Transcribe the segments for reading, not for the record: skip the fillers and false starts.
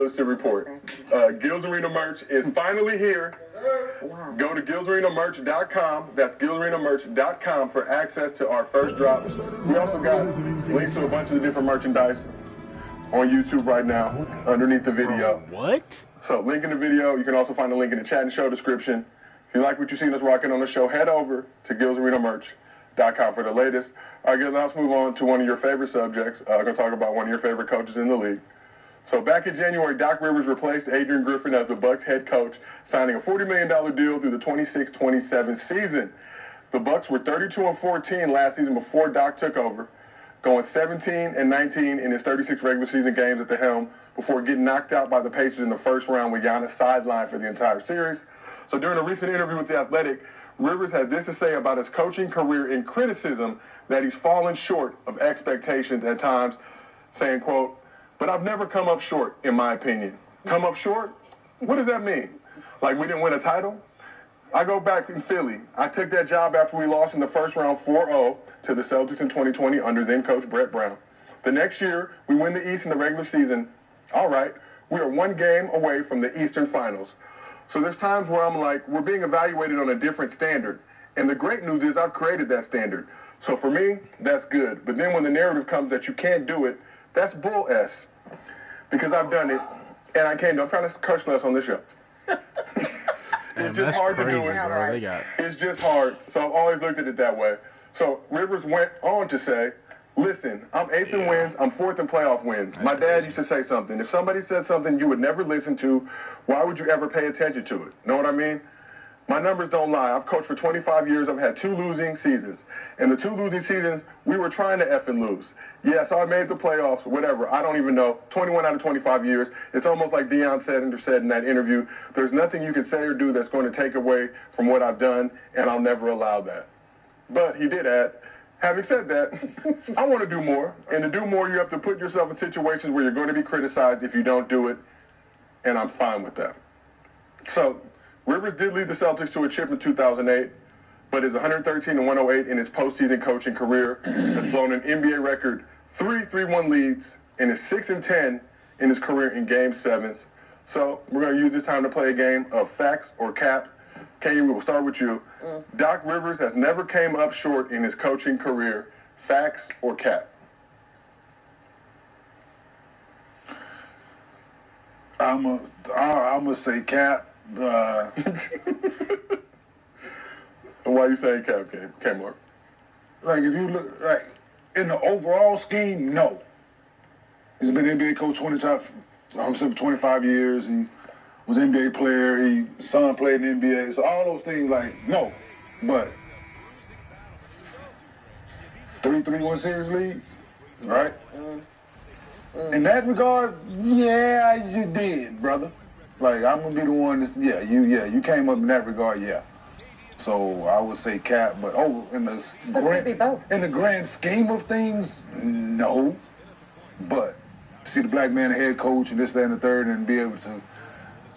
To report. Gills Arena merch is finally here. Wow. Go to gillsarenamerch.com. That's gillsarenamerch.com for access to our first drop. We also got links to a bunch of the different merchandise on YouTube right now underneath the video. What? So link in the video. You can also find the link in the chat and show description. If you like what you've seen us rocking on the show, head over to gillsarenamerch.com for the latest. All right, Gil, now let's move on to one of your favorite subjects. I'm going to talk about one of your favorite coaches in the league. So back in January, Doc Rivers replaced Adrian Griffin as the Bucs head coach, signing a $40 million deal through the 26-27 season. The Bucs were 32-14 last season before Doc took over, going 17-19 in his 36 regular season games at the helm before getting knocked out by the Pacers in the first round with Giannis sidelined for the entire series. So during a recent interview with The Athletic, Rivers had this to say about his coaching career in criticism that he's fallen short of expectations at times, saying, quote, "But I've never come up short, in my opinion." Come up short? What does that mean? Like we didn't win a title? I go back in Philly. I took that job after we lost in the first round 4-0 to the Celtics in 2020 under then-coach Brett Brown. The next year, we win the East in the regular season. All right, we are one game away from the Eastern Finals. So there's times where I'm like, we're being evaluated on a different standard. And the great news is I've created that standard. So for me, that's good. But then when the narrative comes that you can't do it, that's bull S. Because I've done it, and I can't do it. I'm trying to curse less on this show. It's just hard to do it. Bro. It's just hard. So I've always looked at it that way. So Rivers went on to say, listen, I'm 8th in wins, I'm 4th in playoff wins. My dad used to say something. If somebody said something you would never listen to, why would you ever pay attention to it? Know what I mean? My numbers don't lie. I've coached for 25 years. I've had 2 losing seasons. And the 2 losing seasons, we were trying to effing lose. Yeah, so I made the playoffs, whatever. I don't even know. 21 out of 25 years. It's almost like Deion said in that interview, there's nothing you can say or do that's going to take away from what I've done, and I'll never allow that. But he did add, having said that, I want to do more. And to do more, you have to put yourself in situations where you're going to be criticized if you don't do it, and I'm fine with that. So Rivers did lead the Celtics to a chip in 2008, but his 113-108 in his postseason coaching career has blown an NBA record 3 3-1 leads and is 6-10 in his career in Game 7s. So we're going to use this time to play a game of facts or cap. Kay, we will start with you. Doc Rivers has never came up short in his coaching career. Facts or cap? I'm gonna say cap. Why you saying cap, Mark? Like if you look like in the overall scheme, no. He's been NBA coach 25 years. He was an NBA player. His son played in the NBA. So all those things, like no. But 3-3-1 series leads, right? In that regard, yeah, you did, brother. Like I'm gonna be the one that's you came up in that regard, yeah. So I would say cap, but in the grand scheme of things, no. But see the black man head coach and this, that, and the third, and be able to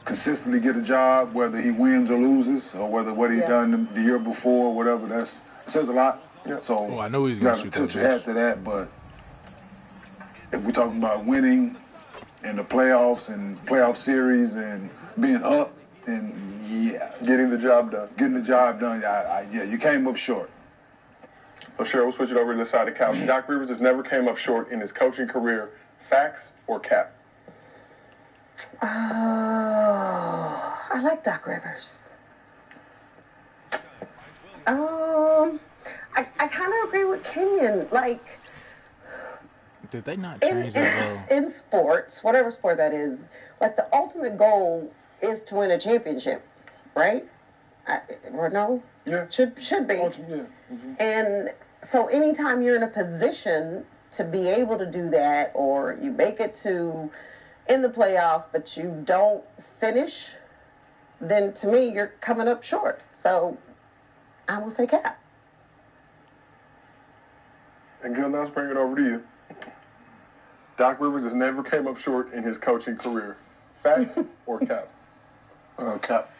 consistently get a job, whether he wins or loses, or whether what he done the year before, or whatever, that says a lot. Yeah. So I know he's gonna shoot tilt your hat to that, but if we're talking about winning in the playoffs and playoff series and being up, and getting the job done. You came up short. So Cheryl, we'll switch it over to the side of the couch. Doc Rivers has never came up short in his coaching career. Facts or cap? I like Doc Rivers. I kind of agree with Kenyon. Like, did they not change that? In sports, whatever sport that is, like the ultimate goal is to win a championship, right? Or no? Yeah. Should be. Yeah. Mm-hmm. And so anytime you're in a position to be able to do that, or you make it to in the playoffs, but you don't finish, then to me, you're coming up short. So I will say cap. And Gil, now let's bring it over to you. Doc Rivers has never came up short in his coaching career. Facts or cap? Cap.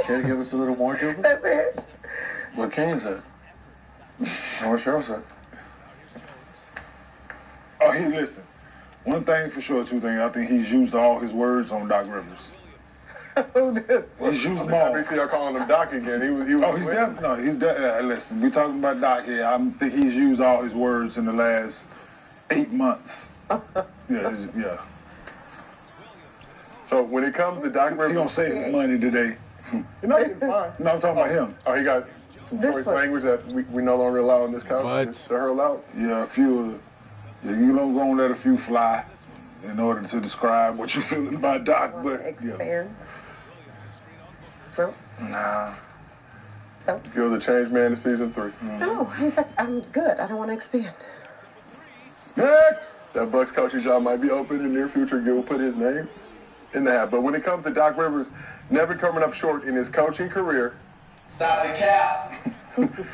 Care to give us a little more, Gilbert? That's it. What Kenyon said. Or what Cheryl said. Oh, listen. One thing for sure, two things. I think he's used all his words on Doc Rivers. He's used them all. I see y'all calling him Doc again. He was. Oh, he's definitely. No, he's definitely. Listen, we talking about Doc here. I think he's used all his words in the last 8 months. Yeah. So when it comes to Doc Rivers, He gonna save his money today. you're not getting fine. No, I'm talking about him. Oh, he got some This choice one. language that we no longer allow on this couch But- to hurl out. Yeah, a few. Yeah, you don't gonna let a few fly in order to describe what you feeling about Doc, but yeah. Expand. No. Nah. He was a changed man in season 3. No, he's like, I'm good. I don't want to expand. Next. That Bucks coaching job might be open in the near future. Gil will put his name in the hat. But when it comes to Doc Rivers, never coming up short in his coaching career. Stop the cap.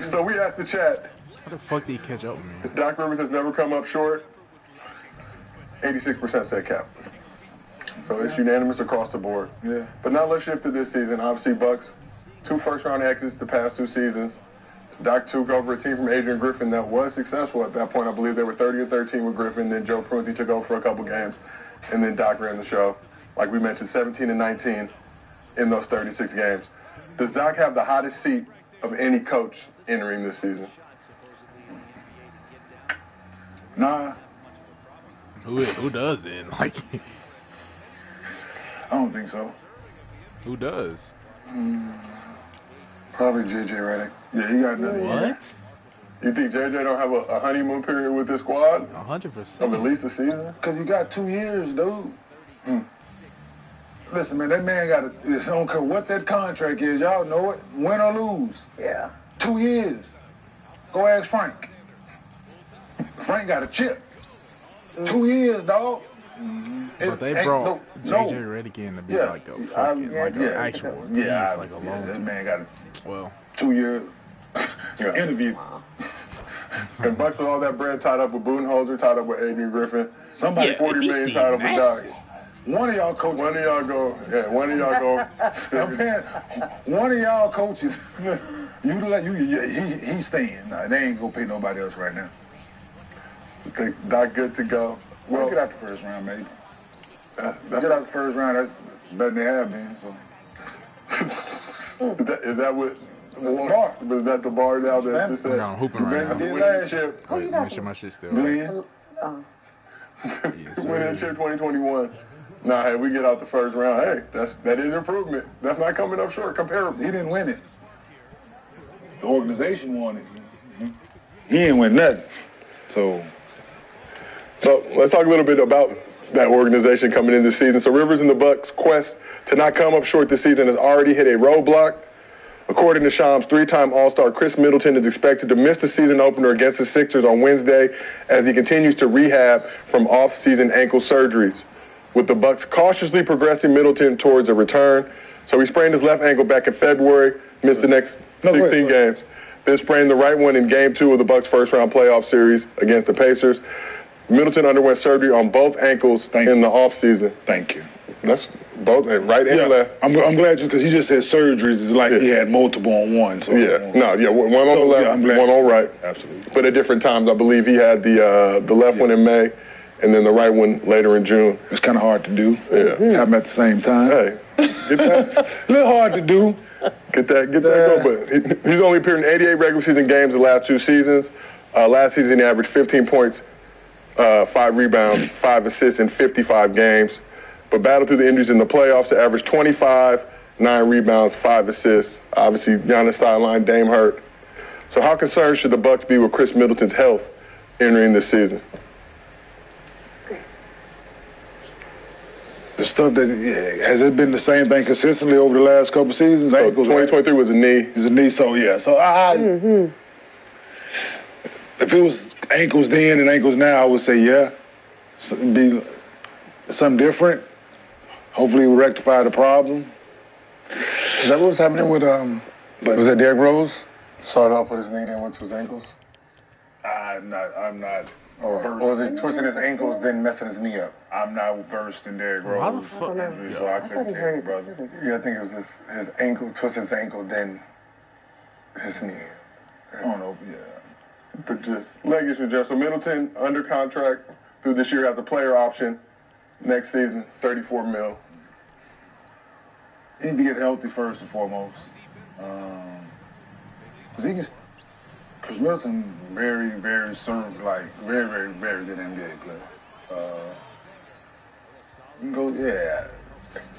So we asked the chat. How the fuck did he catch up with me? Doc Rivers has never come up short. 86% said cap. So it's unanimous across the board. Yeah. But now let's shift to this season. Obviously, Bucks, 2 first-round exits the past 2 seasons. Doc took over a team from Adrian Griffin that was successful at that point. I believe they were 30-13 with Griffin. Then Joe Prunty took over for a couple games, and then Doc ran the show. Like we mentioned, 17-19 in those 36 games. Does Doc have the hottest seat of any coach entering this season? Nah, Who does then? Like, I don't think so. who does? Probably JJ Redick. Yeah, he got another year. What? You think JJ don't have a honeymoon period with this squad 100%. of at least a season? Cause you got 2 years, dude. Listen, man, that man got I don't care what that contract is. Y'all know it. Win or lose. Yeah. 2 years. Go ask Frank. Frank got a chip. 2 years, dog. But they Ain't brought no- JJ Redick in to be Yeah. like a I- fucking, yeah, like an yeah. actual Yeah, piece, like a long that man got a well. 2 year Yeah. interview. And Bucks with all that bread tied up with Budenholzer, tied up with Adrian Griffin. Somebody, Yeah, 40 he's million Steve tied up with Nash. Doc. one of y'all coaches. One of y'all go. I'm saying, one of y'all coaches. He's staying. Nah, they ain't gonna pay nobody else right now. Think Doc good to go. Well, Well, get out the first round, maybe. that's, Get out the first round. That's better than they have been. So is that what? the bar. But is that the bar now that That's just said? We're on hooping right Glenn now. did Winning last chip. Who you Wait, talking make sure my shit's still Glenn. Yes, sir. Winning chip 2021. Nah, hey, we get out the first round. Hey, that is improvement. That's not coming up short. Comparable. He didn't win it. The organization won it. He didn't win nothing. So Let's talk a little bit about that organization coming in this season. So Rivers and the Bucks' quest to not come up short this season has already hit a roadblock. According to Shams, 3-time All-Star Chris Middleton is expected to miss the season opener against the Sixers on Wednesday as he continues to rehab from off-season ankle surgeries. With the Bucks cautiously progressing Middleton towards a return. So he sprained his left ankle back in February, missed the next 16 games. Then sprained the right one in Game 2 of the Bucks' first-round playoff series against the Pacers. Middleton underwent surgery on both ankles in the offseason. thank you. That's both right and left. I'm glad you because he just said surgeries. It's like he had multiple on one. So Yeah, one on the left, I'm glad. one on right. Absolutely. But at different times, I believe he had the left one in May, and then the right one later in June. It's kind of hard to do. Yeah. Have them at the same time. Hey, get that, A little hard to do. get that go. But he's only appeared in 88 regular season games the last 2 seasons. Last season, he averaged 15 points, 5 rebounds, 5 assists in 55 games. But battled through the injuries in the playoffs to average 25, 9 rebounds, 5 assists. Obviously, Giannis sideline, Dame hurt. So how concerned should the Bucks be with Chris Middleton's health entering this season? The stuff that has it been the same thing consistently over the last couple seasons? So Ankles, right? 2023 was a knee. It's a knee, so yeah. So if it was ankles then and ankles now, I would say yeah. So it'd be something different. Hopefully, we'll rectify the problem. Is that what was happening with was that Derrick Rose? Started off with his knee, then went to his ankles? I'm not. Or was he twisting his ankles, then messing his knee up? I'm not versed in Derrick How the Rose. fuck? injury, so I couldn't tell you, brother. Yeah, I think it was his ankle, twisted his ankle, then his knee. I don't know. Yeah. But just leg issue, Jeff. So Middleton under contract through this year as a player option. Next season, $34 million. He need to get healthy first and foremost. Because Chris Middleton, very, very very good NBA player. You can go, yeah.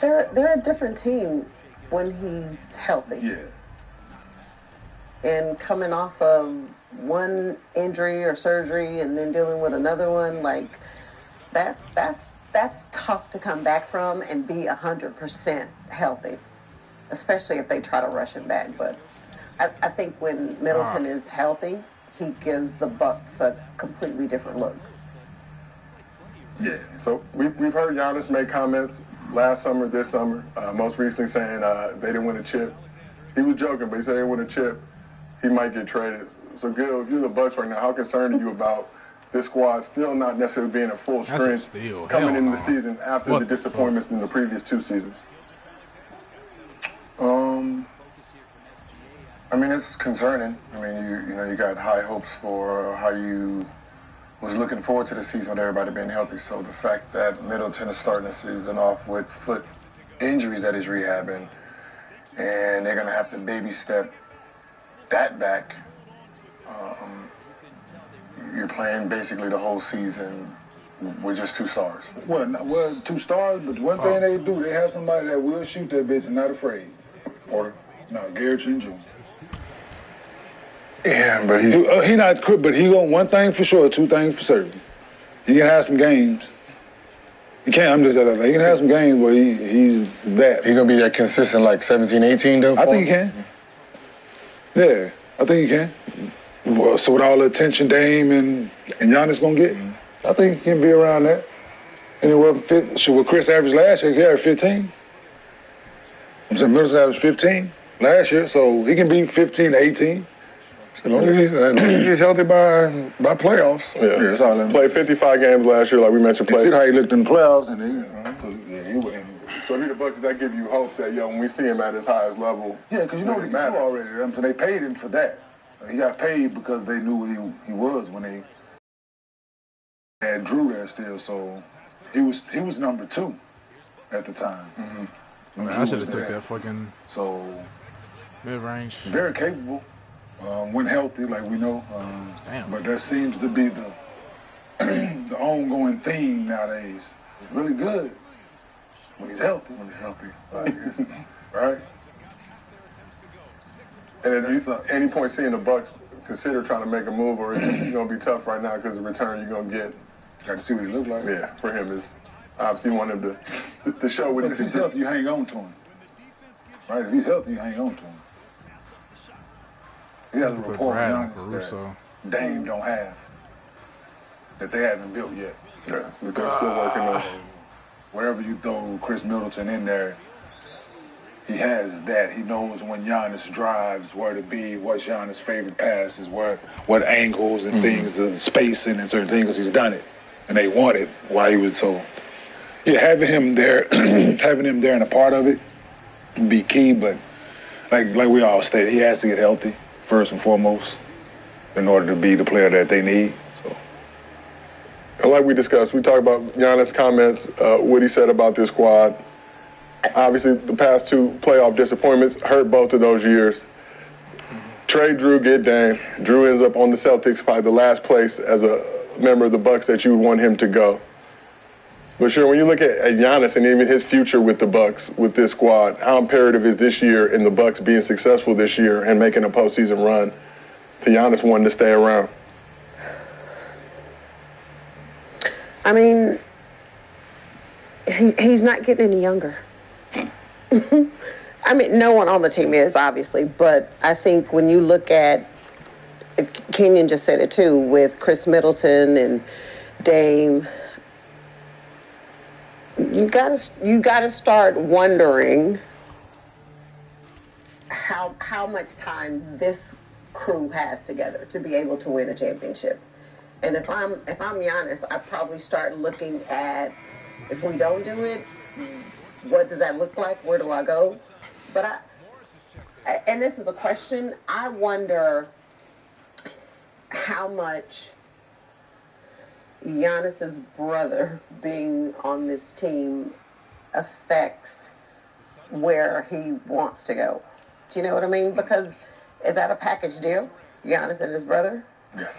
They're a different team when he's healthy. Yeah. And coming off of one injury or surgery and then dealing with another one, like that's tough to come back from and be 100% healthy, especially if they try to rush him back. But I think when Middleton is healthy, he gives the Bucks a completely different look. Yeah. So we've heard Giannis make comments last summer, this summer, most recently saying they didn't win a chip. He was joking, but he said they didn't win a chip. He might get traded. So, Gil, if you're the Bucks right now, how concerned are you about this squad still not necessarily being at full strength coming into the season after the disappointments in the previous two seasons? I mean, it's concerning. I mean, you got high hopes for how you was looking forward to the season with everybody being healthy. So the fact that Middleton is starting the season off with foot injuries that he's rehabbing, and they're going to have to baby step that back. You're playing basically the whole season with just 2 stars. Well, 2 stars, but one thing they do, they have somebody that will shoot that bitch and not afraid. Porter? No, Garrett Jr. Yeah, but he not quick, but he got one thing for sure, 2 things for certain. He can have some games. He can't. I'm just he can have some games where he's that. He gonna be that consistent like 17, 18 though. I think he can. Yeah, I think he can. Well, so with all the attention Dame and Giannis gonna get, I think he can be around that. Anywhere from what Chris averaged last year, he averaged 15. I'm saying Middleton averaged 15 last year, so he can be 15 to 18. As long as he's healthy by playoffs. Yeah, that's all that played 55 games last year, like we mentioned. You see how he looked in the playoffs, and he went. So if you're the Bucks, does that give you hope that, when we see him at his highest level? Yeah, because you know what he can do already. So they paid him for that. He got paid because they knew what he was when they had Drew there still. So he was number 2 at the time. Mm-hmm. I mean, I should have took that fucking mid-range. Very capable. When healthy, like we know. Damn. But that seems to be the the ongoing theme nowadays. He's really good when he's healthy. Right? And at any point seeing the Bucks consider trying to make a move, or is it going to be tough right now because the return you're going to get? Got to see what he looks like. Yeah, for him is obviously you want him to show what he if can he's do. healthy, you hang on to him. Right? If he's healthy, you hang on to him. He has a rapport with Giannis that Dame don't have, that they haven't built yet. Yeah, they're still working on it. Wherever you throw Chris Middleton in there, he has that. He knows when Giannis drives where to be, what's Giannis' favorite passes, what angles and things, the spacing and certain things. He's done it, and they want it while he was so. Yeah, having him there, and a part of it, would be key. But like we all stated, he has to get healthy first and foremost in order to be the player that they need. So. And like we discussed, we talked about Giannis' comments, what he said about this squad. Obviously, the past 2 playoff disappointments hurt both of those years. Trade Drew, get Dame. Drew ends up on the Celtics, probably the last place as a member of the Bucks that you would want him to go. But sure, when you look at Giannis and even his future with the Bucks, with this squad, how imperative is this year in the Bucks being successful this year and making a postseason run to Giannis wanting to stay around? I mean, he's not getting any younger. I mean, no one on the team is, obviously, but I think when you look at, Kenyon just said it too, with Chris Middleton and Dame, you gotta start wondering how much time this crew has together to be able to win a championship. And if I'm Giannis, I'd probably start looking at, if we don't do it, what does that look like? Where do I go? But and this is a question, I wonder how much Giannis's brother being on this team affects where he wants to go. Do you know what I mean? Because is that a package deal? Giannis and his brother? Yes.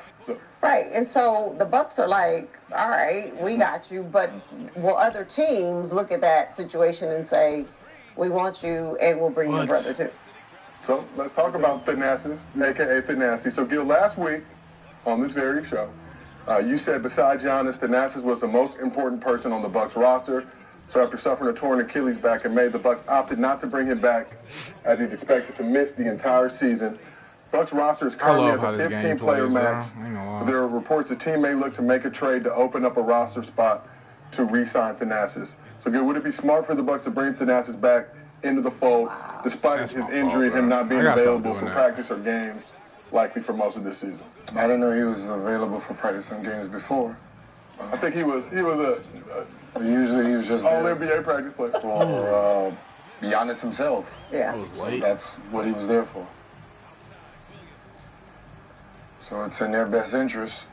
Right. And so the Bucks are like, all right, we got you, but will other teams look at that situation and say, we want you and we'll bring your brother too? So let's talk about Thanasis, a.k.a. Thanasi. So, Gil, last week on this very show, you said besides Giannis, Thanasis was the most important person on the Bucks roster. So after suffering a torn Achilles back in May, the Bucks opted not to bring him back as he's expected to miss the entire season. Bucks roster is currently at the 15-player max. There are reports the team may look to make a trade to open up a roster spot to re-sign Thanasis. So, Gil, would it be smart for the Bucks to bring Thanasis back into the fold, despite his injury and him not being available for practice or games, likely for most of this season? I didn't know he was available for practice and games before. I think he was Usually he was just all NBA practice player for Giannis himself. Yeah. That was late. That's what he was there for. So it's in their best interest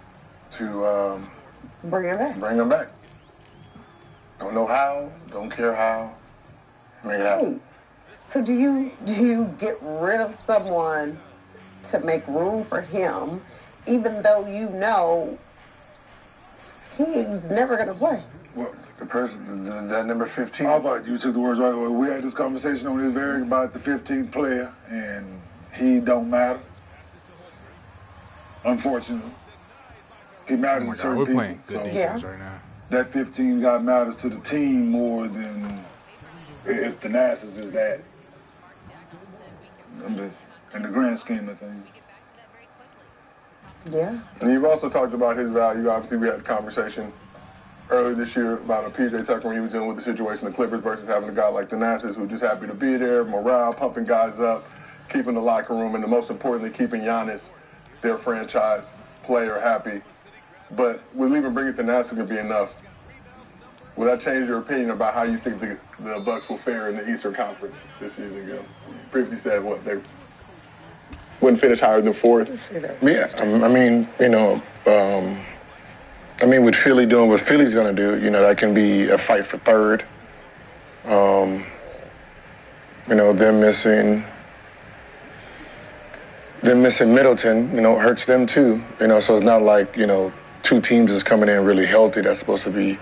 to Bring him back. bring him back. Don't know how, don't care how. Make it happen. So do you get rid of someone to make room for him, even though you know he's never going to play? Well, the person, that number 15. How about you took the words right away? We had this conversation on this very about the 15th player, and he don't matter. Unfortunately, he matters to certain We're people. playing good So defense right now. that 15 guy matters to the team more than if Thanasis is that. In the grand scheme of things. Yeah. And you've also talked about his value. Obviously, we had a conversation earlier this year about PJ Tucker when he was dealing with the situation of the Clippers versus having a guy like Thanasis who's just happy to be there, morale, pumping guys up, keeping the locker room, and most importantly, keeping Giannis, their franchise player, happy. But will even bringing Thanasis to be enough? Will that change your opinion about how you think the Bucks will fare in the Eastern Conference this season? You previously said they wouldn't finish higher than fourth. Yeah, I mean, with Philly doing what Philly's going to do, that can be a fight for third. Them missing Middleton, hurts them too. So it's not like, two teams is coming in really healthy. That's supposed to be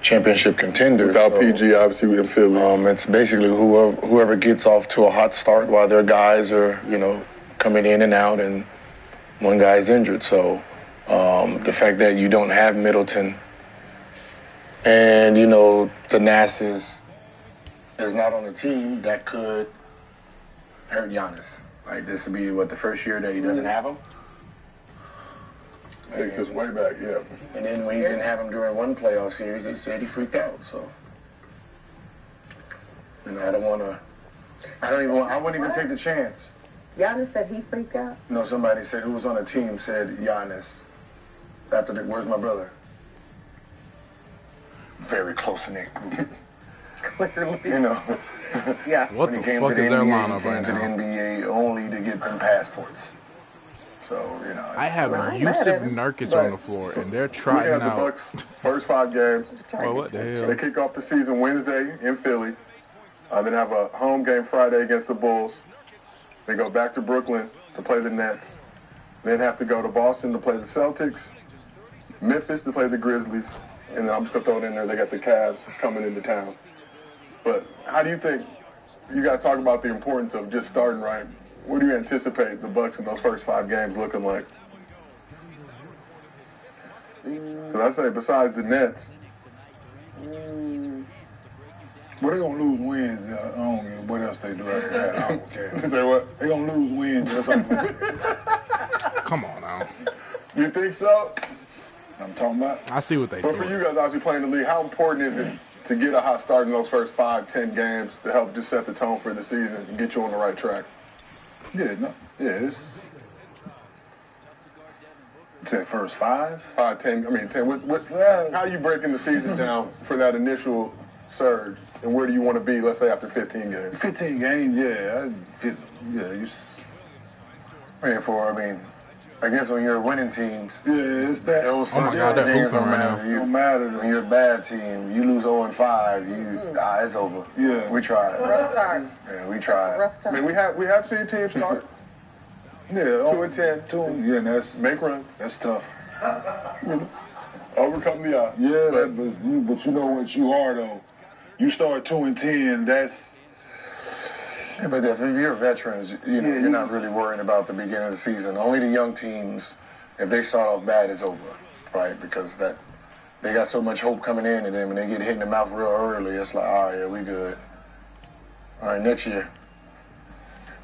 championship contenders. Without PG, obviously, we didn't feel it. It's basically whoever gets off to a hot start while their guys are, coming in and out, and one guy's injured. So the fact that you don't have Middleton and, Thanasis is not on the team, that could hurt Giannis. Like, this would be, the first year that he doesn't have him? Takes us way back, yeah. And then when he didn't have him during one playoff series, he said he freaked out. So, I wouldn't even take the chance. Giannis said he freaked out? Somebody said, who was on the team said Giannis. Where's my brother? Very close-knit group. Clearly. Yeah. What When the he came fuck to the is their NBA, lineup he came right to the now? NBA only to get them passports. So, I have Well, I ain't mad Yusuf at him, Nurkic but on the floor, and they're We trotting have the out. Bucks' first 5 games. Well, what the They hell? kick off the season Wednesday in Philly. Then have a home game Friday against the Bulls. They go back to Brooklyn to play the Nets. Then have to go to Boston to play the Celtics, Memphis to play the Grizzlies, and then I'm just going to throw it in there, they got the Cavs coming into town. But how do you think, you guys talk about the importance of just starting right. What do you anticipate the Bucks in those first 5 games looking like? Because I say besides the Nets, Well, they're going to lose wins. I don't know what else they do after that. I don't care. say what? They're going to lose wins. That's all Come on now. You think so? I'm talking about. I see what they But for do. you guys obviously playing the league, how important is it to get a hot start in those first 5-10 games to help just set the tone for the season and get you on the right track? It's that first 5? 10. How are you breaking the season down for that initial surge, and where do you want to be, let's say, after 15 games? 15 games, I guess when you're winning teams, Yeah, it's that. those Oh my first God, they're games hooping don't right matter now. to you. Don't matter. When you're a bad team, you lose 0-5, it's over. Yeah. We tried. Rough start. Yeah, we tried. Rough I start. mean, we have seen teams start Yeah, 2-10, 2 yeah, that's make runs, that's tough. overcome the odds. Yeah, but you know what you are though. You start 2-10. That's Yeah, but if you're veterans, you're not really worrying about the beginning of the season. Only the young teams, if they start off bad, it's over, right? Because they got so much hope coming in, and then when they get hit in the mouth real early, it's like, all right, yeah, we good. All right, next year.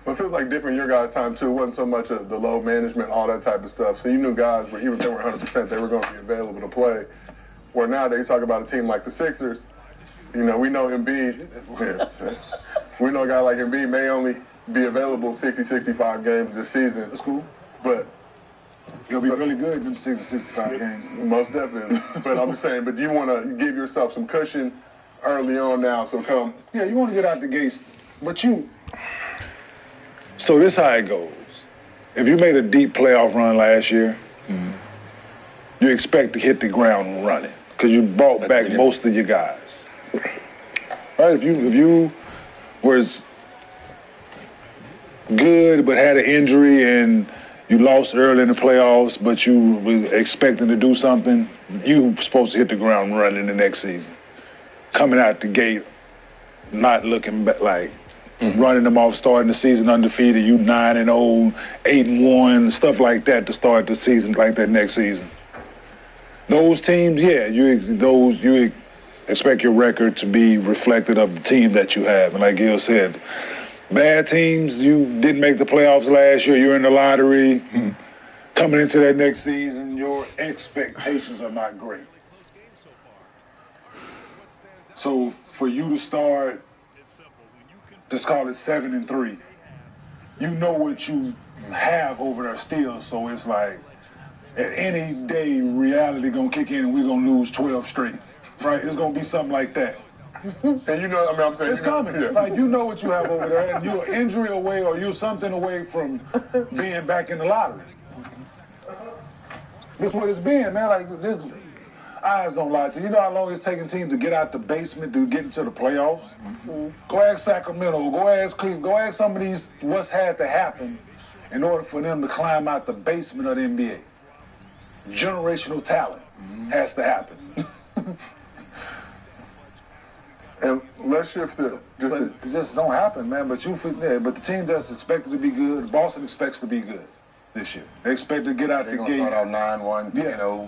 But it feels like different your guys' time too. It wasn't so much of the load management, all that type of stuff. So you knew guys, even if they weren't 100%, they were going to be available to play. Where nowadays, talk about a team like the Sixers. We know Embiid. We know a guy like Embiid may only be available 60, 65 games this season. that's cool. But He'll be really good in them 65 games. most definitely. But I'm just saying, but you want to give yourself some cushion early on now. So come. Yeah, you want to get out the gates, but So this how it goes. If you made a deep playoff run last year, you expect to hit the ground running because you brought back most of your guys. Right? If you was good but had an injury and you lost early in the playoffs, but you were expecting to do something, you were supposed to hit the ground running the next season. Coming out the gate, not looking like running them off, starting the season undefeated, you 9-0, 8-1, stuff like that to start the season like that next season. Those teams, you expect your record to be reflective of the team that you have. And like Gil said, bad teams, you didn't make the playoffs last year, you're in the lottery. Coming into that next season, your expectations are not great. So for you to start, let's call it 7-3, you know what you have over there still, so it's like at any day reality gonna kick in and we're gonna lose 12 straight. Right? It's gonna be something like that. And I'm saying It's coming. Yeah. Like you know what you have over there, and you're injury away or you're something away from being back in the lottery. That's what it's been, man. Like this, eyes don't lie to you. You know how long it's taking teams to get out the basement to get into the playoffs? Go ask Sacramento. Go ask Cleveland. Go ask some of these what's had to happen in order for them to climb out the basement of the NBA. Generational talent has to happen. And let's shift it. But it just don't happen, man. But but the team that's expected to be good, Boston expects to be good this year. They expect to get out They're the going to gate. start out 9-1, Yeah.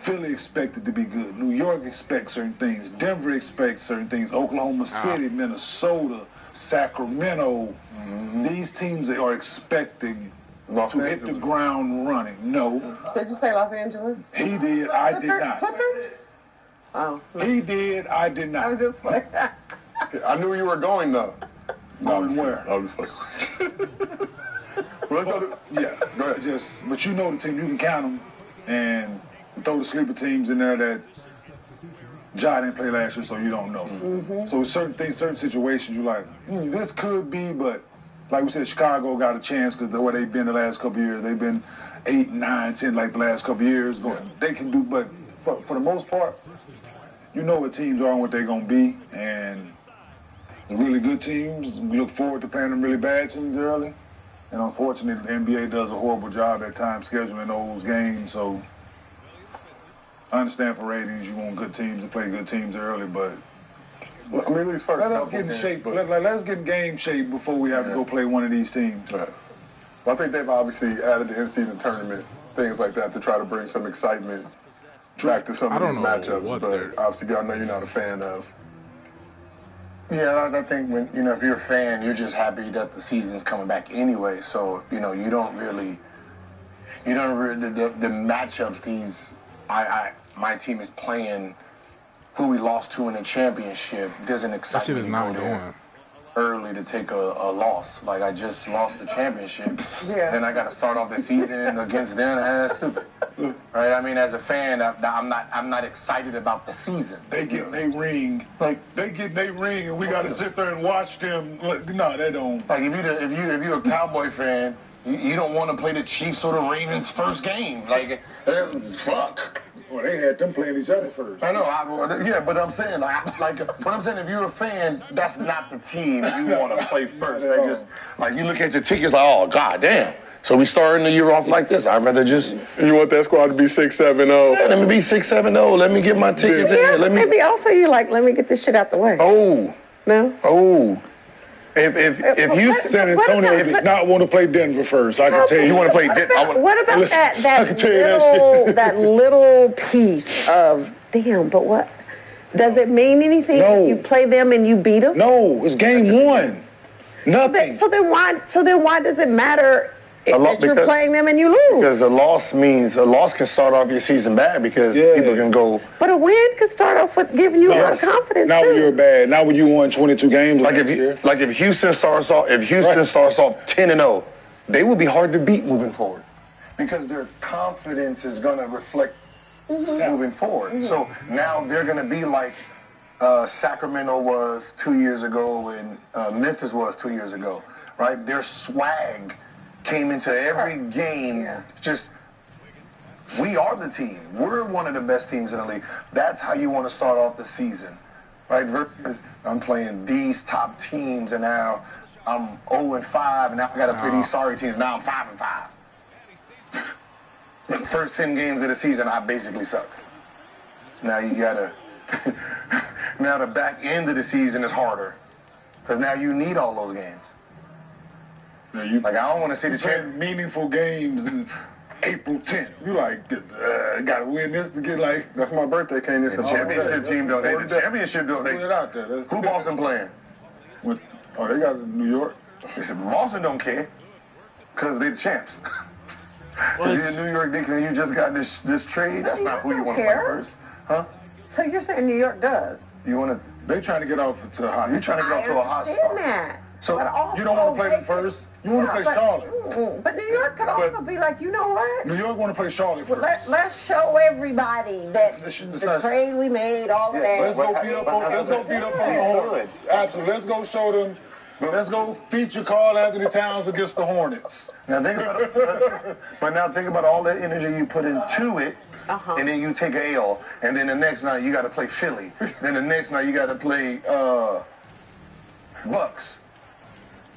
Philly expected to be good. New York expects certain things. Denver expects certain things. Oklahoma City, Minnesota, Sacramento. These teams are expecting Los to hit the Angeles. ground running. No, Did you say Los Angeles? he did. I did not. Clippers? Oh, He did. I did I'm not. just like, I knew you were going though. Going where? I was like, well, let's go to, Yeah, go ahead. But you know the team, you can count them and throw the sleeper teams in there that Ja didn't play last year, so you don't know. So certain things, certain situations, you're like, this could be, but like we said, Chicago got a chance because the way they've been the last couple of years. They've been 8, 9, 10 like the last couple of years. They can do, but for the most part, you know what teams are and what they're going to be, and the really good teams, we look forward to playing them really bad teams early. And unfortunately, the NBA does a horrible job at times scheduling those games. So I understand for ratings, you want good teams to play good teams early, but I mean, at least first let us couple get in games, shape. but- Let's get in game shape before we have to go play one of these teams. Right. Well, I think they've obviously added the in-season tournament, things like that, to try to bring some excitement back to some I of don't these know matchups. what But they're- obviously, I know you're not a fan of. Yeah, I think when if you're a fan, you're just happy that the season's coming back anyway. So you don't really the matchups my team is playing, who we lost to in the championship doesn't excite That shit me is to not go there going. early to take a loss. Like I just lost the championship, Yeah. then I got to start off the season against them. That's stupid, right? I mean, as a fan, I'm not excited about the season. They get their ring, and we got to sit there and watch them. No, they don't. Like if you're a Cowboy fan You don't want to play the Chiefs or the Ravens first game. Like, fuck. Well, they had them playing each other first. I know. But I'm saying, if you're a fan, that's not the team you want to play first. They just, like, you look at your tickets like, oh, god damn. So we starting the year off like this. I'd rather just. You want that squad to be 6-7-0? Yeah, let me be 6-7-0. Let me get my tickets in. Maybe also you like, let me get this shit out the way. Oh. No? Oh. If you San Antonio does not want to play Denver first, I can tell you. You want to play Denver? What about that little piece of, damn, but what? Does it mean anything if you play them and you beat them? No, it's game one. Nothing. So then why does it matter that you're playing them and you lose? Because a loss can start off your season bad because people can go. But a win could start off with giving you more confidence. Now when you're bad, now when you won 22 games. If Houston starts off 10-0, they will be hard to beat moving forward because their confidence is going to reflect moving forward. Mm-hmm. So now they're going to be like Sacramento was 2 years ago and Memphis was 2 years ago, right? Their swag came into every game. Just, we are the team. We're one of the best teams in the league. That's how you want to start off the season, right? Versus I'm playing these top teams and now I'm 0-5 and now I got to play these sorry teams. Now I'm 5-5. The first 10 games of the season, I basically suck. Now you gotta. Now the back end of the season is harder because now you need all those games. I don't want to see the meaningful games in April 10th. You gotta win this to get That's my birthday. Came this championship team though. The championship though. Put it out there. Who Boston playing? They got New York. They said Boston don't care because they the champs. If you're in New York, Knicks and you just got this trade, that's not who you want to play first, huh? So you're saying New York does? You want to? They trying to get off to a hot. You're trying to get off to a hot start. That. So you don't want to play them first. You want to play Charlotte. But New York could also be like, you know what? New York want to play Charlotte first. Let's show everybody that the trade we made, all of that. Let's go beat up on the Hornets. Absolutely. Let's go show them. Let's go feature Karl Anthony Towns against the Hornets. Now think about all that energy you put into it. And then you take an L, and then the next night you got to play Philly. Then the next night you got to play Bucks.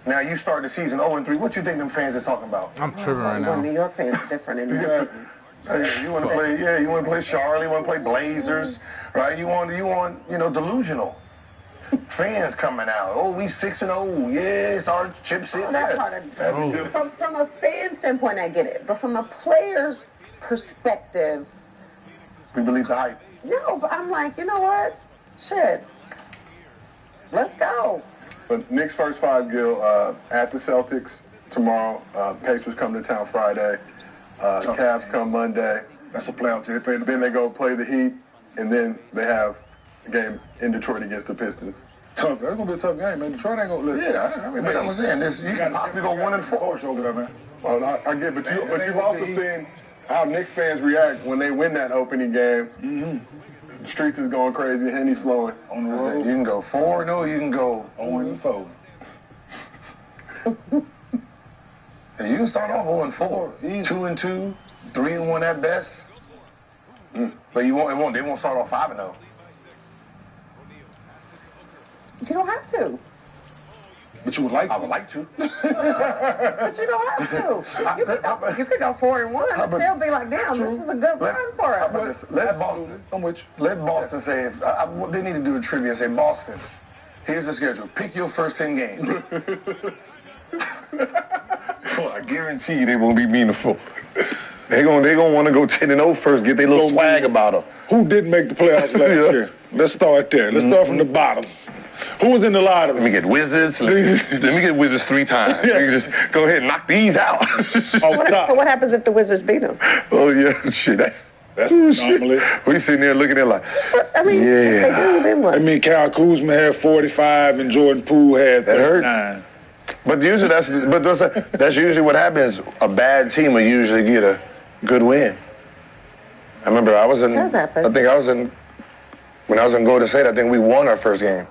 Now you start the season 0-3. What you think them fans is talking about? I'm tripping right now. New York fans are different in New York. You want to play? Yeah, you want to play Charlotte. You want to play Blazers, right? You want delusional fans coming out. Oh, we 6-0. Yes, our chips in there. From a fan standpoint, I get it, but from a player's perspective. We believe the hype. No, but I'm like, you know what? Shit. Let's go. But Knicks first five, Gil, at the Celtics tomorrow. Pacers come to town Friday. Cavs come Monday. That's a playoff team. Then they go play the Heat, and then they have a game in Detroit against the Pistons. Tough. That's gonna be a tough game, man. Detroit ain't gonna listen. Yeah, but I'm saying this. You can possibly go 1-4 over there, man. Well, I get, but you've also seen how Knicks fans react when they win that opening game. The streets is going crazy, Henny's flowing. On the road. You can go 4-0, you can go 0-4. And you can start off 0-4, 2-2, 3-1 at best. But they won't start off 5-0. You don't have to. But you would like to. I would like to. But you don't have to. You could go 4-1 and still be like, damn, this was a good run for us. Let Boston say, they need to do a trivia and say, Boston, here's the schedule. Pick your first 10 games. Well, I guarantee you they won't be meaningful. They're gonna want to go 10-0 first, get their little swag about them. Who didn't make the playoffs last year? Let's start there. Let's start from the bottom. Who was in the lottery? Let me get Wizards. Let me get Wizards 3 times. Yeah. You can just go ahead and knock these out. So what happens if the Wizards beat them? Oh, yeah. Shit, that's normally. We sitting there looking at like, I mean, if they do, then what? I mean, Kyle Kuzma had 45 and Jordan Poole had 39. That hurts. But usually that's usually what happens. A bad team will usually get a good win. I remember when I was in Golden State, I think we won our first game.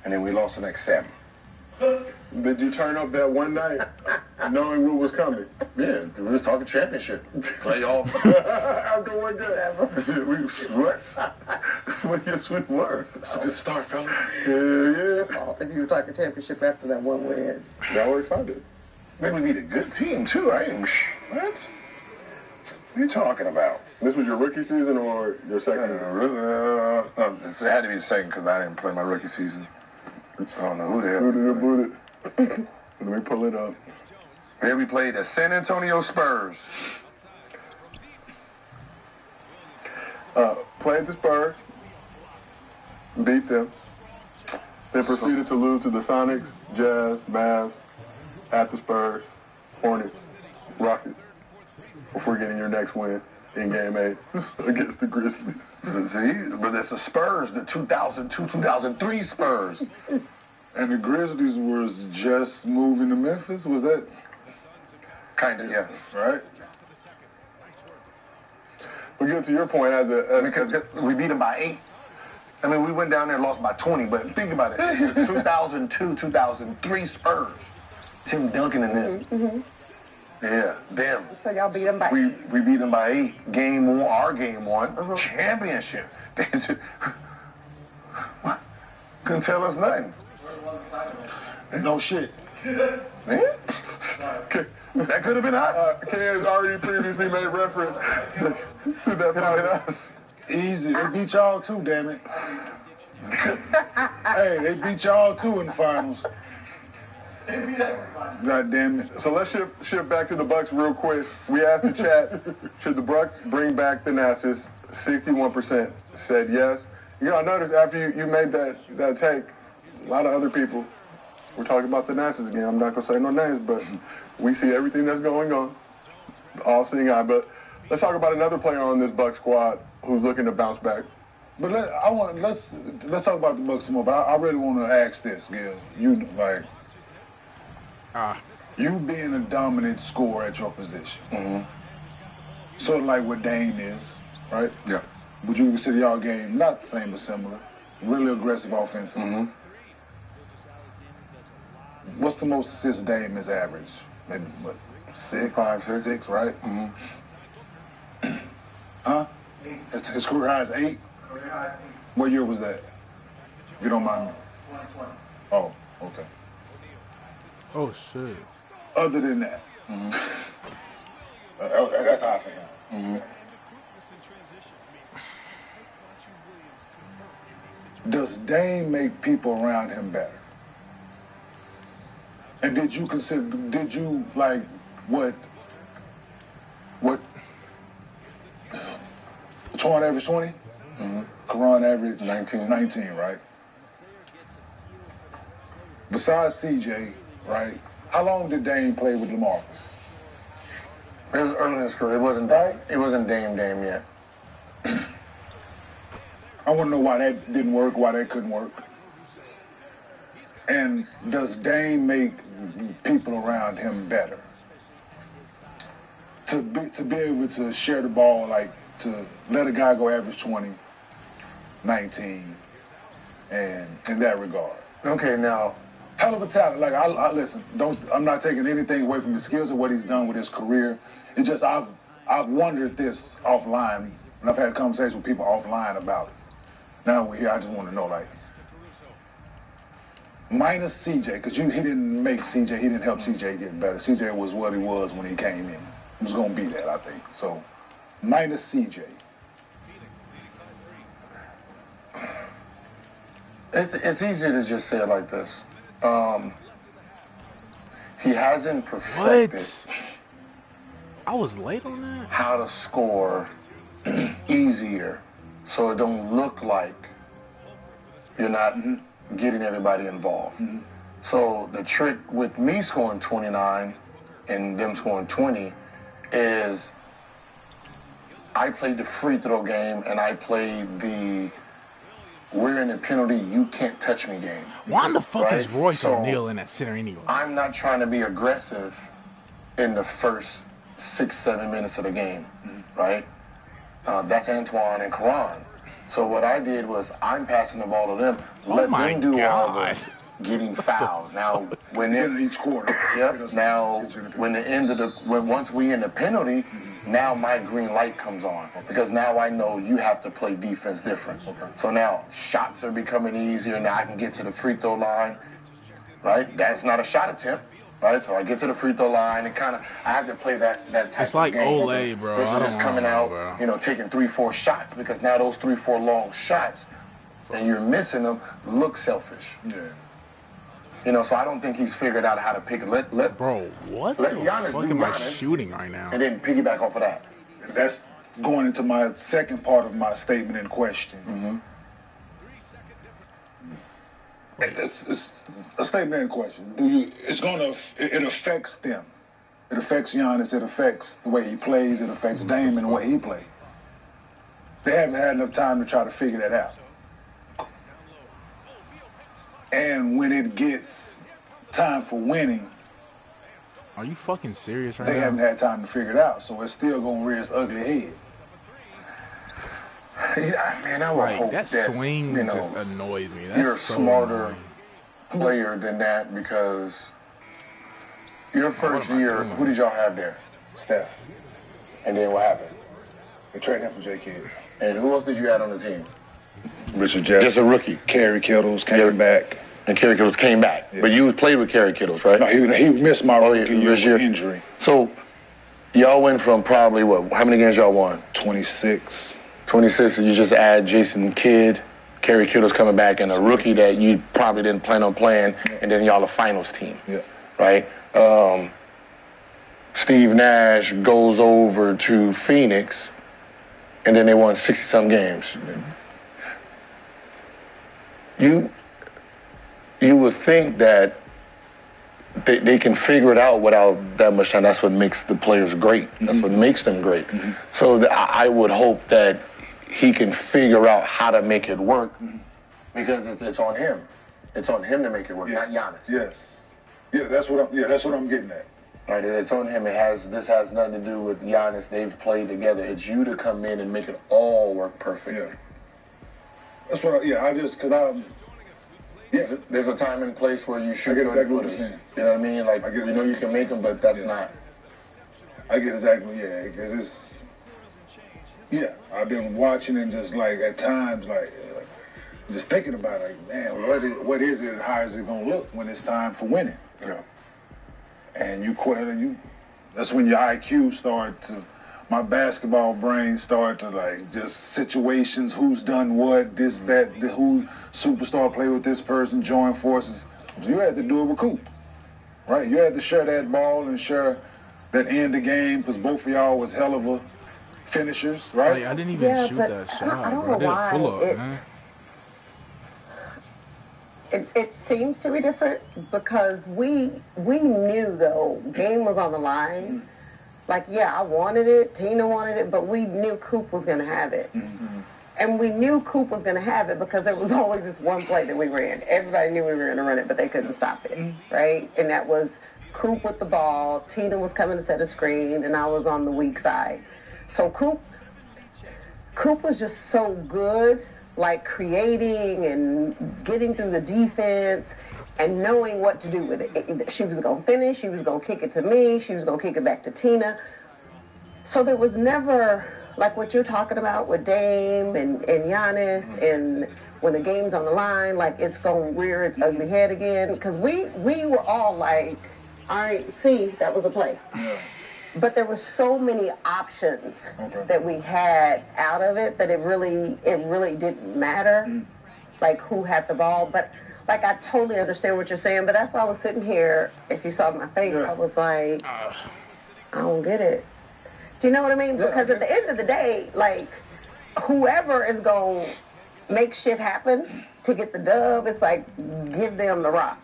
And then we lost the next 7. Did you turn up that one night knowing what was coming? Yeah, we was talking championship. Playoff. After one game. We what? Yes, we were. It's a good start, fella. Yeah. If you were talking championship after that one win. Y'all were excited. Maybe we beat a good team, too. I ain't... What? What are you talking about? This was your rookie season or your second? It had to be the second because I didn't play my rookie season. I don't know who the hell. Boot it. Let me pull it up. Here we played the San Antonio Spurs. Played the Spurs, beat them, then proceeded to lose to the Sonics, Jazz, Mavs, at the Spurs, Hornets, Rockets, before getting your next win in Game 8 against the Grizzlies. See, but it's the Spurs, the 2002-2003 Spurs. And the Grizzlies was just moving to Memphis? Was that? Kind of, yeah. Right? But get to your point, Because we beat them by 8. I mean, we went down there and lost by 20, but think about it. 2002, 2003 Spurs. Tim Duncan and them. Mm-hmm. Yeah, them. So y'all beat them by We beat them by 8. Game 1, our game 1, championship. What? Couldn't tell us nothing. No shit. Man. That could have been us. Ken has already previously made reference to that podcast. Easy. They beat y'all too, damn it. Hey, they beat y'all too in the finals. God damn it. So let's shift back to the Bucks real quick. We asked the chat, should the Bucks bring back the Nassus? 61% said yes. You know, I noticed after you made that take, a lot of other people were talking about the Nassus again. I'm not going to say no names, but we see everything that's going on. All-seeing eye. But let's talk about another player on this Bucks squad who's looking to bounce back. But let's talk about the Bucks some more. But I really want to ask this, Gil. You you being a dominant scorer at your position, sort of like what Dame is, right? Yeah. Would you consider y'all game not the same but similar? Really aggressive offensively. What's the most assists Dame is average? Maybe what? 6, 5, 6, right? Huh? His career high is 8. What year was that? If you don't mind. 2020. Oh, okay. Oh shit. Other than that, okay, that's how I feel. Does Dame make people around him better? And did you like what Twan average 20? Karan average 19, right? Besides CJ, right? How long did Dame play with LaMarcus? It was early in his career. It wasn't Dame yet. I want to know why that didn't work, why that couldn't work. And does Dame make people around him better? To be able to share the ball, like to let a guy go average 20, 19, and in that regard. Okay, now, hell of a talent. Like I listen, I'm not taking anything away from his skills or what he's done with his career. It's just I've wondered this offline, and I've had conversations with people offline about it. Now we're here. I just want to know, like, minus CJ, because he didn't make CJ. He didn't help CJ get better. CJ was what he was when he came in. He was gonna be that, I think. So minus CJ. it's easier to just say it like this. He hasn't perfected What? I was late on that? how to score easier so it don't look like you're not getting everybody involved. So the trick with me scoring 29 and them scoring 20 is I played the free throw game and I played the we're in a penalty, you can't touch me game. Why the fuck is Right? Royce So, O'Neal in that center anyway? I'm not trying to be aggressive in the first 6-7 minutes of the game, right? That's Antoine and Karan. So what I did was I'm passing the ball to them, let my them do all God. getting fouled. Now, when In each quarter. Yep. Now, once we in the penalty, now my green light comes on because now I know you have to play defense different. So now shots are becoming easier. Now I can get to the free throw line, right? That's not a shot attempt, right? So I get to the free throw line and I have to play that type It's like of game. Olay, bro. Versus I don't just coming know, out, bro. taking 3-4 shots because now those 3-4 long shots and you're missing them look selfish. Yeah. So I don't think he's figured out how to pick it. Bro, what let the Giannis fuck do am I Giannis. shooting right now? And then piggyback off of that. That's going into my second part of my statement in question. It's a statement in question. It affects them. It affects Giannis. It affects the way he plays. It affects Dame and the way he plays. They haven't had enough time to try to figure that out. And when it gets time for winning, Are you fucking serious right they now? haven't had time to figure it out. So it's still going to rear its ugly head. Man, I would hope that swing just annoys me. That's you're a so smarter annoying. player than that because your first am I year, doing? who did y'all have there? Steph. And then what happened? They traded him for J. Kidd. And who else did you have on the team? Richard Jefferson. Just a rookie. Kerry Kittles came back. And Kerry Kittles came back. But you played with Kerry Kittles, right? No, he missed my rookie year this year. with injury. So y'all went from probably how many games y'all won? 26. 26, and you just add Jason Kidd, Kerry Kittles coming back, and a rookie that you probably didn't plan on playing, and then y'all a finals team, right? Steve Nash goes over to Phoenix, and then they won 60-some games. You would think that they can figure it out without that much time. That's what makes the players great. That's what makes them great. So I would hope that he can figure out how to make it work because it's on him. It's on him to make it work, not Giannis. Yes. Yeah, that's what I'm getting at. Right, it's on him. This has nothing to do with Giannis. They've played together. It's you to come in and make it all work perfectly. Yeah. That's what There's a time and place where you should I get go exactly and what put you're it. saying. You know what I mean? Like, you know you can make them, but that's not. I get exactly, because I've been watching and just like at times just thinking about it, like, man, what is it? How is it gonna look when it's time for winning? Yeah. And that's when your IQ my basketball brain started to like just situations, who's done what, this, that, who superstar play with this person, join forces. You had to do it with Coop, right? You had to share that ball and share that end of game because both of y'all was hell of a finishers, right? Like, I didn't even shoot but that I shot, don't bro. know I did a pull-up, why man. It seems to be different because we knew though game was on the line. Like, I wanted it, Tina wanted it, but we knew Coop was gonna have it. And we knew Coop was gonna have it because there was always this one play that we ran. Everybody knew we were gonna run it, but they couldn't stop it, right? And that was Coop with the ball, Tina was coming to set a screen, and I was on the weak side. So Coop was just so good, like creating and getting through the defense and knowing what to do with it. She was going to finish. She was going to kick it to me. She was going to kick it back to Tina. So there was never, like what you're talking about with Dame and Giannis and when the game's on the line, like it's going to rear its ugly head again. Because we were all like, all right, see, that was a play. But there were so many options that we had out of it that it really didn't matter, like who had the ball. But like I totally understand what you're saying. But that's why I was sitting here. If you saw my face, I was like, I don't get it. Do you know what I mean? Because at the end of the day, like whoever is gonna make shit happen to get the dub, it's like give them the rock.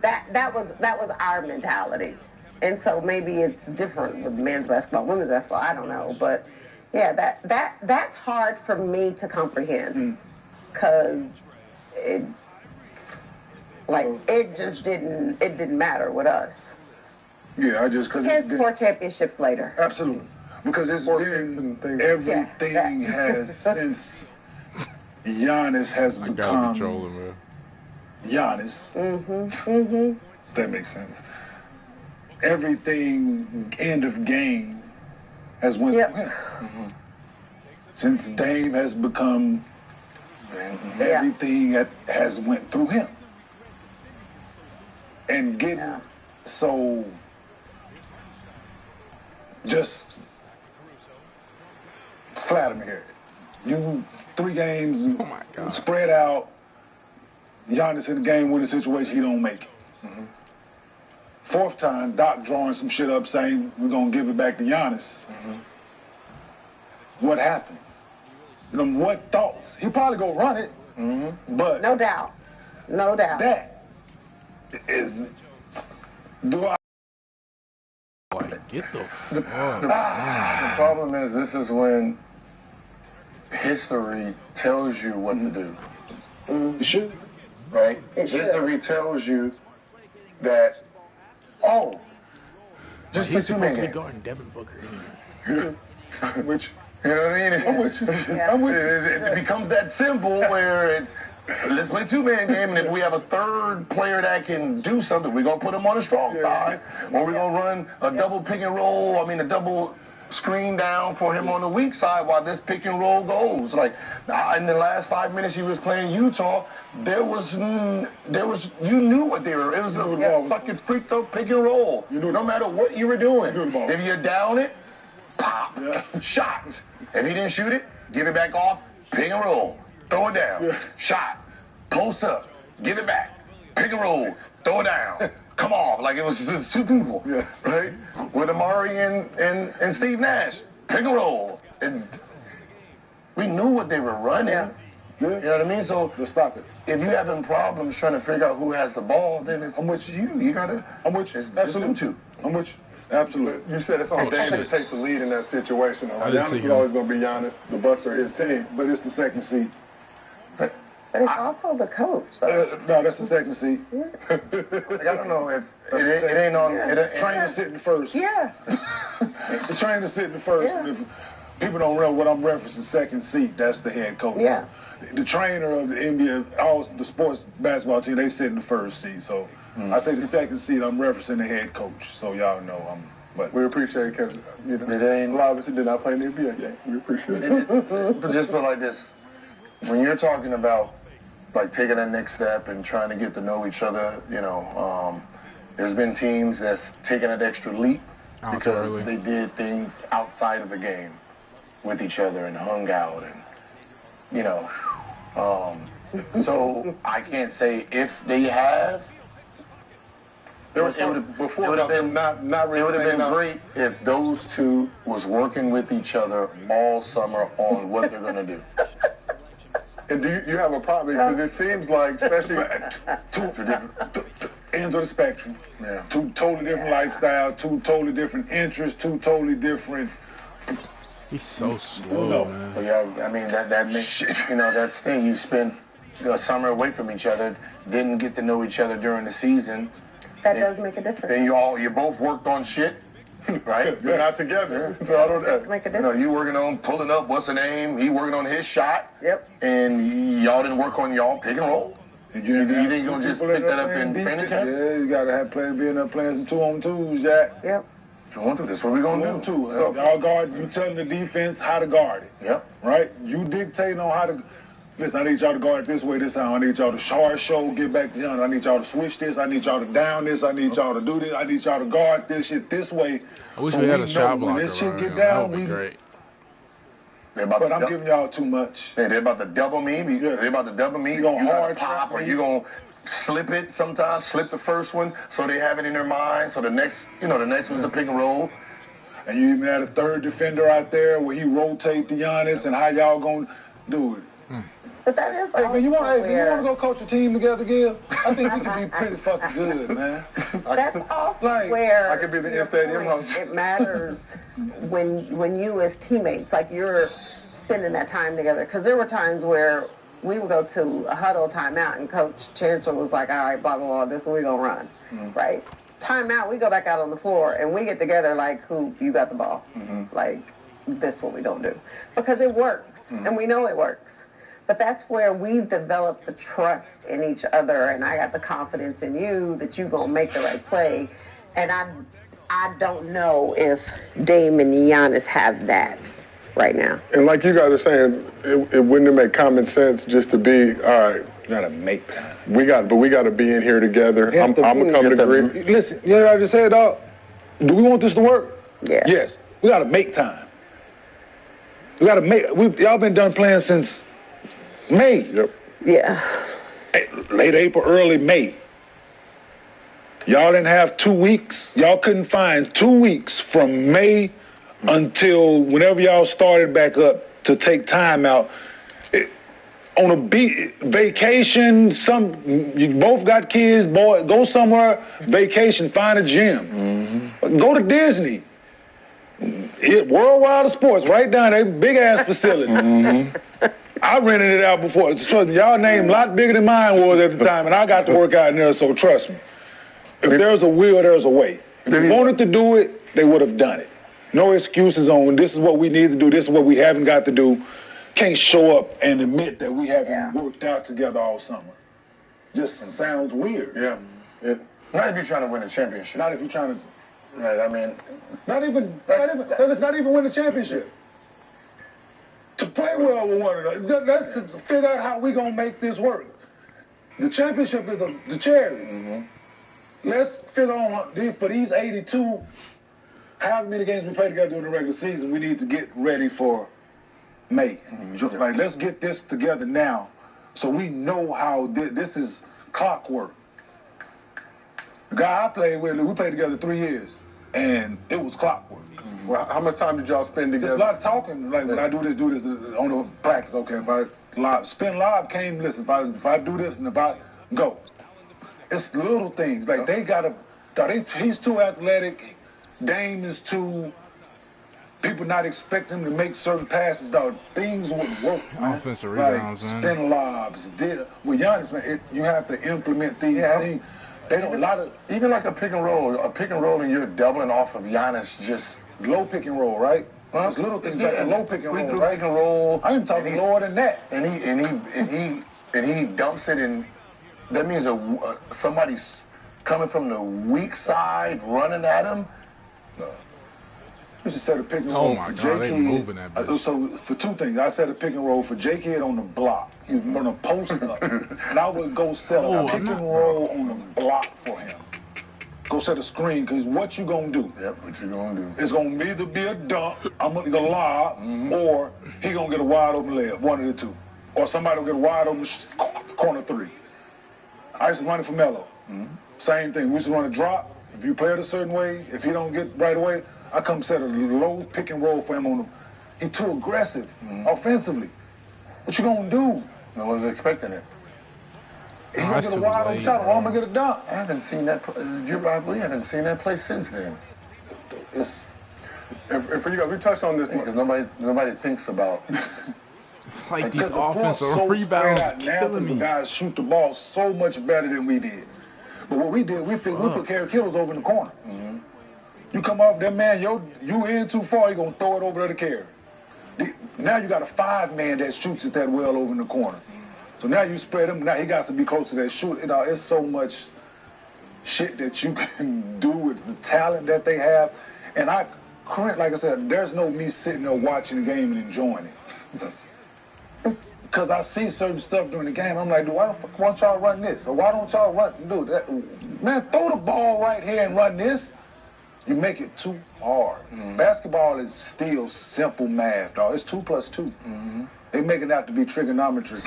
That was our mentality. And so maybe it's different with men's basketball, women's basketball. I don't know, but that's hard for me to comprehend because it just didn't matter with us. Yeah, because hence 4 championships later. Absolutely, because it's been everything has since Giannis has I gotta become be trolling, man. Giannis. That makes sense. Everything end of game has went through him. Since Dame has become everything has went through him. And getting so just flatter me here. You 3 games spread out. Giannis in the game winning situation, he don't make it. 4th time, Doc drawing some shit up saying we're gonna give it back to Giannis. What happens? You know, what thoughts? He probably gonna run it, but No doubt. that is do I? Like, get the The problem is, this is when history tells you what to do, You should. right? It should. History tells you that, just He's put 2 supposed men to be in. guarding Devin Booker anyway. Which, you know what I mean? I'm with you. Yeah. I'm with you. It becomes that simple where it's, let's play 2-man game, and if we have a 3rd player that can do something, we're going to put him on the strong side, or we're going to run a double pick and roll, a double screen down for him on the weak side while this pick and roll goes. Like, in the last 5 minutes he was playing Utah, there was you knew what they were. It was a fucking freaked up pick and roll. No matter what you were doing. If you're down it, pop, shot. If he didn't shoot it, give it back off, pick and roll, throw it down, shot, post up, give it back, pick and roll, throw it down, come off. Like it was just 2 people, right? With Amari and Steve Nash, pick and roll. And we knew what they were running. You know what I mean? So Let's stop it. if you're having problems trying to figure out who has the ball, then it's you gotta. I'm with you. It's Absolutely. them 2. I'm with you. Absolutely. You said it's on Dame to take the lead in that situation. I didn't see Giannis is him. always going to be Giannis. The Bucks are his team. But it's the 2nd seed. But it's also the coach. So. No, that's the 2nd seed. Like, I don't know if it ain't on. Trainer sitting first. Yeah. The trainer sitting first. Yeah. If people don't know what I'm referencing, 2nd seed. That's the head coach. Yeah. The trainer of the NBA, all the sports basketball team, they sit in the 1st seed. So I say the 2nd seed. I'm referencing the head coach. So y'all know But We appreciate it because It ain't- a lot of us did not play in the NBA game. We appreciate it. But just feel like this, when you're talking about like taking that next step and trying to get to know each other, there's been teams that's taken that extra leap because totally. they did things outside of the game with each other and hung out and so I can't say if they have. There was It would've- something before it would've about them been- not It really would have been hanging out. great if those 2 was working with each other all summer on what they're gonna do. And do you have a problem? Because it seems like, especially two ends of the spectrum. Yeah. 2 totally different lifestyles, 2 totally different interests, 2 totally different. He's so slow, man. But yeah, I mean that makes that's the thing. You spent a summer away from each other, didn't get to know each other during the season. That does make a difference. Then you both worked on shit, right? you're not together. So I don't Does make a difference. You working on pulling up, what's the name? He working on his shot. Yep. And y'all didn't work on y'all pick and roll. You think you're gonna just pick that up in training camp? Yeah, you gotta have players being up playing some 2-on-2s, Jack. Yep. If you want to, this what we gonna do. 2-on-2. Y'all guard. You telling the defense how to guard it. Yep. Right? You dictating on how to. Listen, I need y'all to guard it this way, this time. I need y'all to hard show, get back to y'all. I need y'all to switch this. I need y'all to down this. I need y'all to do this. I need y'all to guard this shit this way. I wish So we had we a shot know when blocker this shit around get him. down, That would be we- great. But I'm giving y'all too much. Hey, they're about to double me. They're about to double me. You gonna gotta hard pop, trap or me. you gonna slip it sometimes. Slip the first one, so they have it in their mind. So the next one's a pick and roll. And you even had a 3rd defender out there where he rotate the Giannis and how y'all gonna do it. But that is Hey, man, you want to where go coach a team together, Gil? I think we could be pretty fucking good, man. that's also Like, where I could be the to your in-stadium point, host. it matters when you as teammates, like you're spending that time together. Because there were times where we would go to a huddle timeout and Coach Chancellor was like, all right, blah, blah, blah, this is what we're going to run, right? Timeout, we go back out on the floor and we get together like, who, you got the ball. Like, this is what we don't do. Because it works, and we know it works. But that's where we've developed the trust in each other, and I got the confidence in you that you're going to make the right play. And I don't know if Dame and Giannis have that right now. And like you guys are saying, it wouldn't make common sense just to be, all right, You gotta make time. we got to be in here together. I'm gonna come to agree. Listen, you know what I just said, dog? Do we want this to work? Yeah. Yes. We gotta make time. We gotta y'all been done playing since May. Yep. Yeah. Late April, early May. Y'all didn't have 2 weeks. Y'all couldn't find 2 weeks from May until whenever y'all started back up to take time out. On a vacation, you both got kids, boy, go somewhere, vacation, find a gym. Go to Disney. Hit Worldwide of Sports right down there, big ass facility. I rented it out before. Trust me, y'all name a lot bigger than mine was at the time, and I got to work out in there, so trust me. If there's a will, there's a way. If they wanted to do it, they would have done it. No excuses on this is what we need to do, this is what we haven't got to do. Can't show up and admit that we haven't worked out together all summer. Just sounds weird. Yeah. Not if you're trying to win a championship. Not if you're trying to. Right, I mean, Not even win the championship. To play well with one another. Let's figure out how we gonna make this work. The championship is the charity. Let's figure out for these 82, however many games we play together during the regular season, we need to get ready for May. Like, let's get this together now, so we know how this is clockwork. The guy I played with, we played together 3 years, and it was clockwork. Well, how much time did y'all spend together? There's a lot of talking, like when I do this on the practice, okay, if I spin live, listen, if I do this and if I go. It's little things, like he's too athletic, Dame is too, people not expect him to make certain passes, dog. Things wouldn't work, man. Offensive rebounds, man. Spin lobs, with Giannis, man, you have to implement things. They don't, a lot of, even like a pick and roll, and you're doubling off of Giannis just low pick and roll, right? There's little things like a low pick and roll, right? Pick and roll. I am talking lower than that. And he dumps it in. That means somebody's coming from the weak side, running at him. We should set a pick and roll my for God, they J-Kid. moving that bitch. So for two things, I set a pick and roll for J-Kid on the block. He was going to post up, and I would go set a pick and roll on the block for him. Go set a screen, because what you going to do? Yep, what you going to do? It's going to either be a dunk, I'm going to go lob, or he going to get a wide open layup, one of the two. Or somebody will get a wide open corner three. I used to run it for Melo. Same thing. We used to run a drop. If you play it a certain way, if he don't get right away, I come set a low pick and roll for him on him. He's too aggressive offensively. What you gonna do? No one's expecting it. He's gonna get a wide open shot, or I'm gonna get a dunk. I haven't seen that. We haven't seen that play since then. And for you guys, we touched on this Because nobody thinks about. Like these Because the floor's offensive so rebounds spread out now, killing the me. guys shoot the ball so much better than we did. But what we did, we put Kerry Kittles over in the corner. You come off that man, you in too far, you're going to throw it over to the Kerry. Now you got a 5-man that shoots it that well over in the corner. So now you spread him, now he got to be close to that shoot. It's so much shit that you can do with the talent that they have. And like I said, there's no me sitting there watching the game and enjoying it. Because I see certain stuff during the game, I'm like, why the fuck won't y'all run this? Or why don't y'all do that? Man, throw the ball right here and run this. You make it too hard. Basketball is still simple math, dog. It's 2 + 2. They make it out to be trigonometry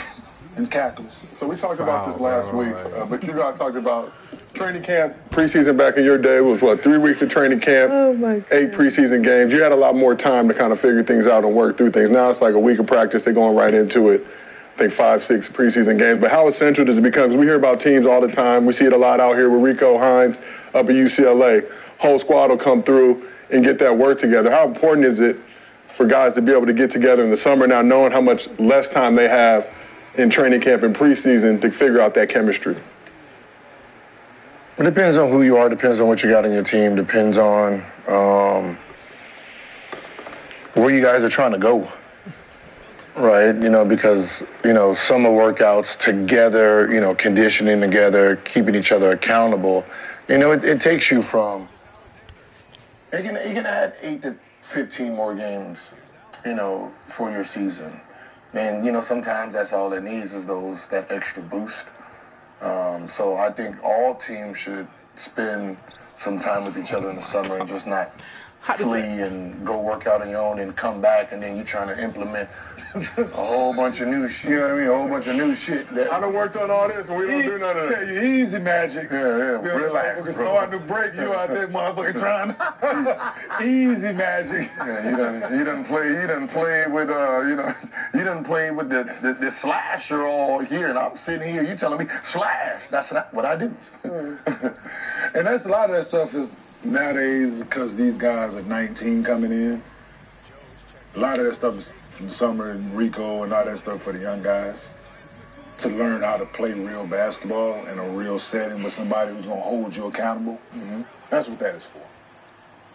and calculus. So we talked about this last week, but you guys talked about training camp, preseason back in your day was 3 weeks of training camp, 8 preseason games. You had a lot more time to kind of figure things out and work through things. Now it's like a week of practice. They're going right into it. I think 5, 6 preseason games. But how essential does it become? Because we hear about teams all the time. We see it a lot out here with Rico Hines up at UCLA. Whole squad will come through and get that work together. How important is it for guys to be able to get together in the summer now, knowing how much less time they have in training camp and preseason to figure out that chemistry? It depends on who you are, depends on what you got in your team, depends on where you guys are trying to go. right? Because, summer workouts together, conditioning together, keeping each other accountable, it takes you from, it can add 8 to 15 more games, for your season. And, sometimes that's all it needs is that extra boost. So I think all teams should spend some time with each other in the summer and just not flee and go work out on your own and come back and then you're trying to implement a whole bunch of new shit. You know what I mean? A whole bunch of new shit. I done worked on all this and we don't do none of that. Tell you, easy magic. Yeah, relax. We're starting to break you out there, motherfucker, trying. Easy magic. Yeah, you done play with you done play with the slasher all here, and I'm sitting here, you telling me slash. That's not what I do. And that's a lot of that stuff is nowadays because these guys are 19 coming in. A lot of that stuff is from Summer and Rico and all that stuff for the young guys to learn how to play real basketball in a real setting with somebody who's gonna hold you accountable. Mm-hmm. That's what that is for.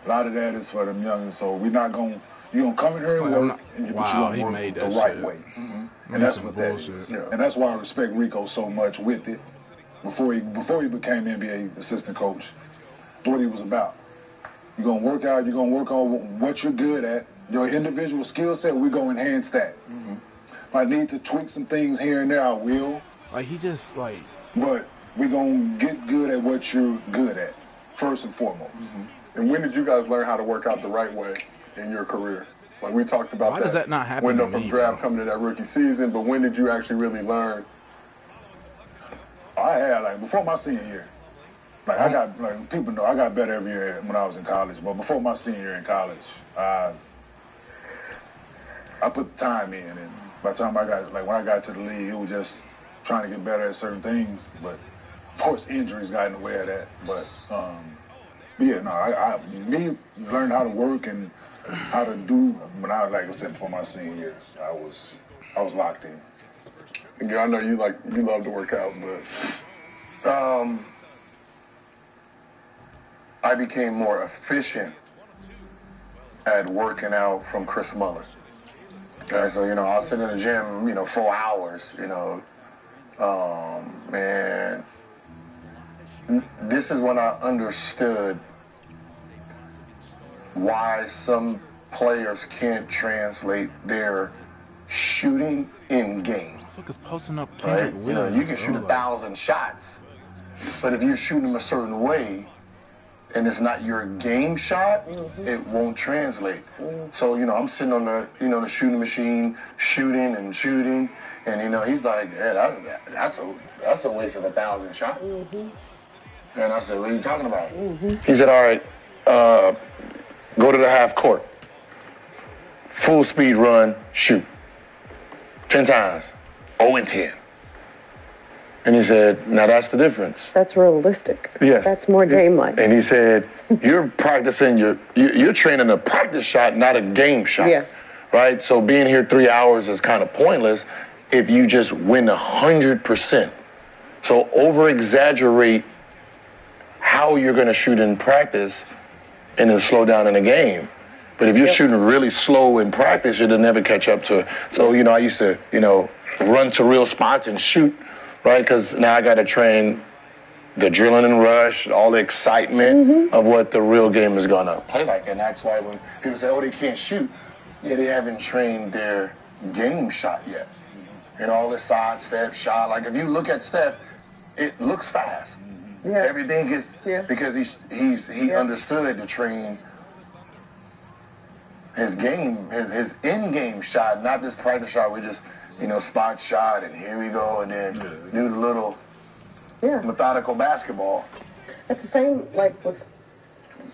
A lot of that is for them young. So we're not gonna come in here and work, but you're gonna work the right way. Mm-hmm. And that's what that is. Yeah. And that's why I respect Rico so much with it. Before he became NBA assistant coach, what he was about. You're gonna work out. You're gonna work on what you're good at. Your individual skill set, we're going to enhance that. Mm-hmm. If I need to tweak some things here and there, I will. Like, he just, like... But we're going to get good at what you're good at, first and foremost. Mm-hmm. And when did you guys learn how to work out the right way in your career? Like, we talked about Why does that not happen window to from me, draft coming to that rookie season, but when did you actually really learn? I had, like, before my senior year. Like, I got, like, people know I got better every year when I was in college. But before my senior year in college, I put the time in, and by the time when I got to the league, it was just trying to get better at certain things. But of course, injuries got in the way of that. But yeah, no, I learned how to work and how to do. When I, like I said, before my senior year, I was locked in. And I know you love to work out, but I became more efficient at working out from Chris Muller. Okay, so, I was sitting in the gym, 4 hours, man. This is when I understood why some players can't translate their shooting in game. Look, it's posting up Kendrick Right? Williams. You can shoot 1,000 shots, but if you're shooting them a certain way, and it's not your game shot, it won't translate. So, I'm sitting on the, the shooting machine, shooting, and he's like, yeah, that's a waste of 1,000 shots. And I said, what are you talking about? He said, all right, go to the half court, full speed run, shoot, 10 times, 0 and 10. And he said, now that's the difference. That's realistic. Yes. That's more game-like. And he said, you're practicing, you're training a practice shot, not a game shot. Yeah. Right? So being here 3 hours is kind of pointless if you just win 100%. So over-exaggerate how you're going to shoot in practice and then slow down in a game. But if you're shooting really slow in practice, you'll never catch up to it. So, I used to, run to real spots and shoot. Right, because now I got to train the adrenaline rush, all the excitement of what the real game is going to play like. And that's why when people say, oh, they can't shoot, yeah, they haven't trained their game shot yet. All the side step shot. Like, if you look at Steph, it looks fast. Yeah. Everything is because he understood to train his game, his in-game shot, not this practice shot where just spot shot, and here we go, and then do the little methodical basketball. It's the same, like, with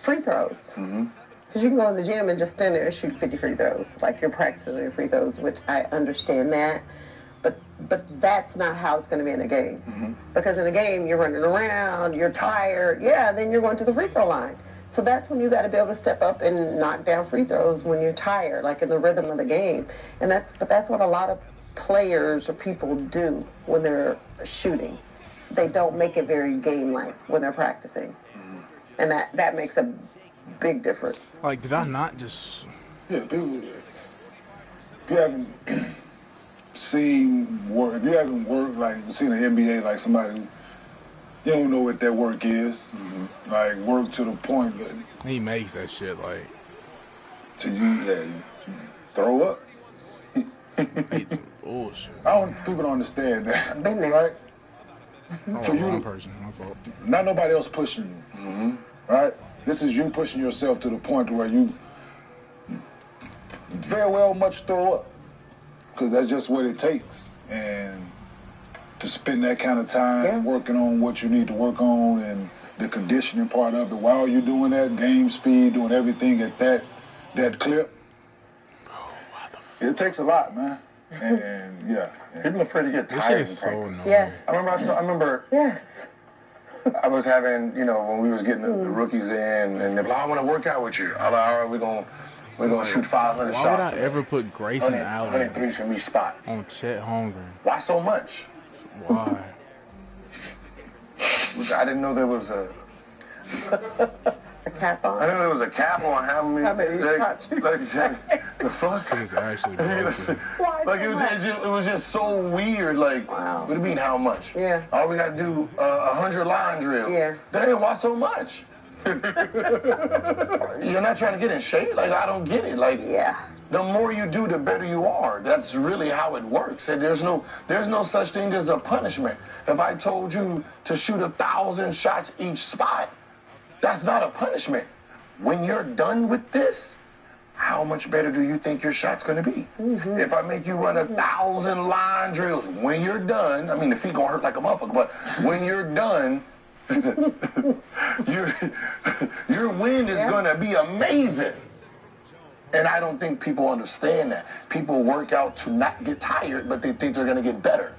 free throws. Because you can go in the gym and just stand there and shoot 50 free throws. Like, you're practicing your free throws, which I understand that. But that's not how it's going to be in a game. Because in a game, you're running around, you're tired. Yeah, then you're going to the free throw line. So that's when you got to be able to step up and knock down free throws when you're tired, like in the rhythm of the game. And that's what a lot of players or people do when they're shooting. They don't make it very game-like when they're practicing. And that makes a big difference. Like, did I not just... Yeah, people, if you haven't seen work, if you haven't worked, like, seen an NBA, like somebody, you don't know what that work is. Mm-hmm. Like, work to the point that He makes that shit like. to you throw up. Made some bullshit. People don't understand that. Been there. Right? Oh, For you wrong to- person. My fault. Not nobody else pushing you. Mm-hmm. Right? This is you pushing yourself to the point where you very well much throw up. Because that's just what it takes. And to spend that kind of time working on what you need to work on and the conditioning part of it while you're doing that, game speed, doing everything at that clip. It takes a lot, man. And yeah. People are afraid to get This shit tired is in so practice. annoying. Yes. I remember Yes. I was having, when we was getting the rookies in, and they're like, I want to work out with you. I'm like, all right, we're gonna shoot 500 Why shots. would I today. ever put Grayson 100 Allen threes from each spot. on Chet Holmgren? Why so much? Why? I didn't know there was a Cap on. I didn't know there was a cap on how many shots you the fuck. Shit is actually broken. Like it was just so weird. Like, Wow. what do you mean how much? Yeah. All we gotta do 100 line drills. Yeah. Damn, why so much? You're not trying to get in shape? Like, I don't get it. Like, Yeah. the more you do, the better you are. That's really how it works. And there's no such thing as a punishment. If I told you to shoot 1,000 shots each spot, that's not a punishment. When you're done with this, how much better do you think your shot's going to be? Mm-hmm. If I make you run 1,000 line drills, when you're done, I mean, the feet going to hurt like a motherfucker, but when you're done, your win is going to be amazing. And I don't think people understand that. People work out to not get tired, but they think they're going to get better.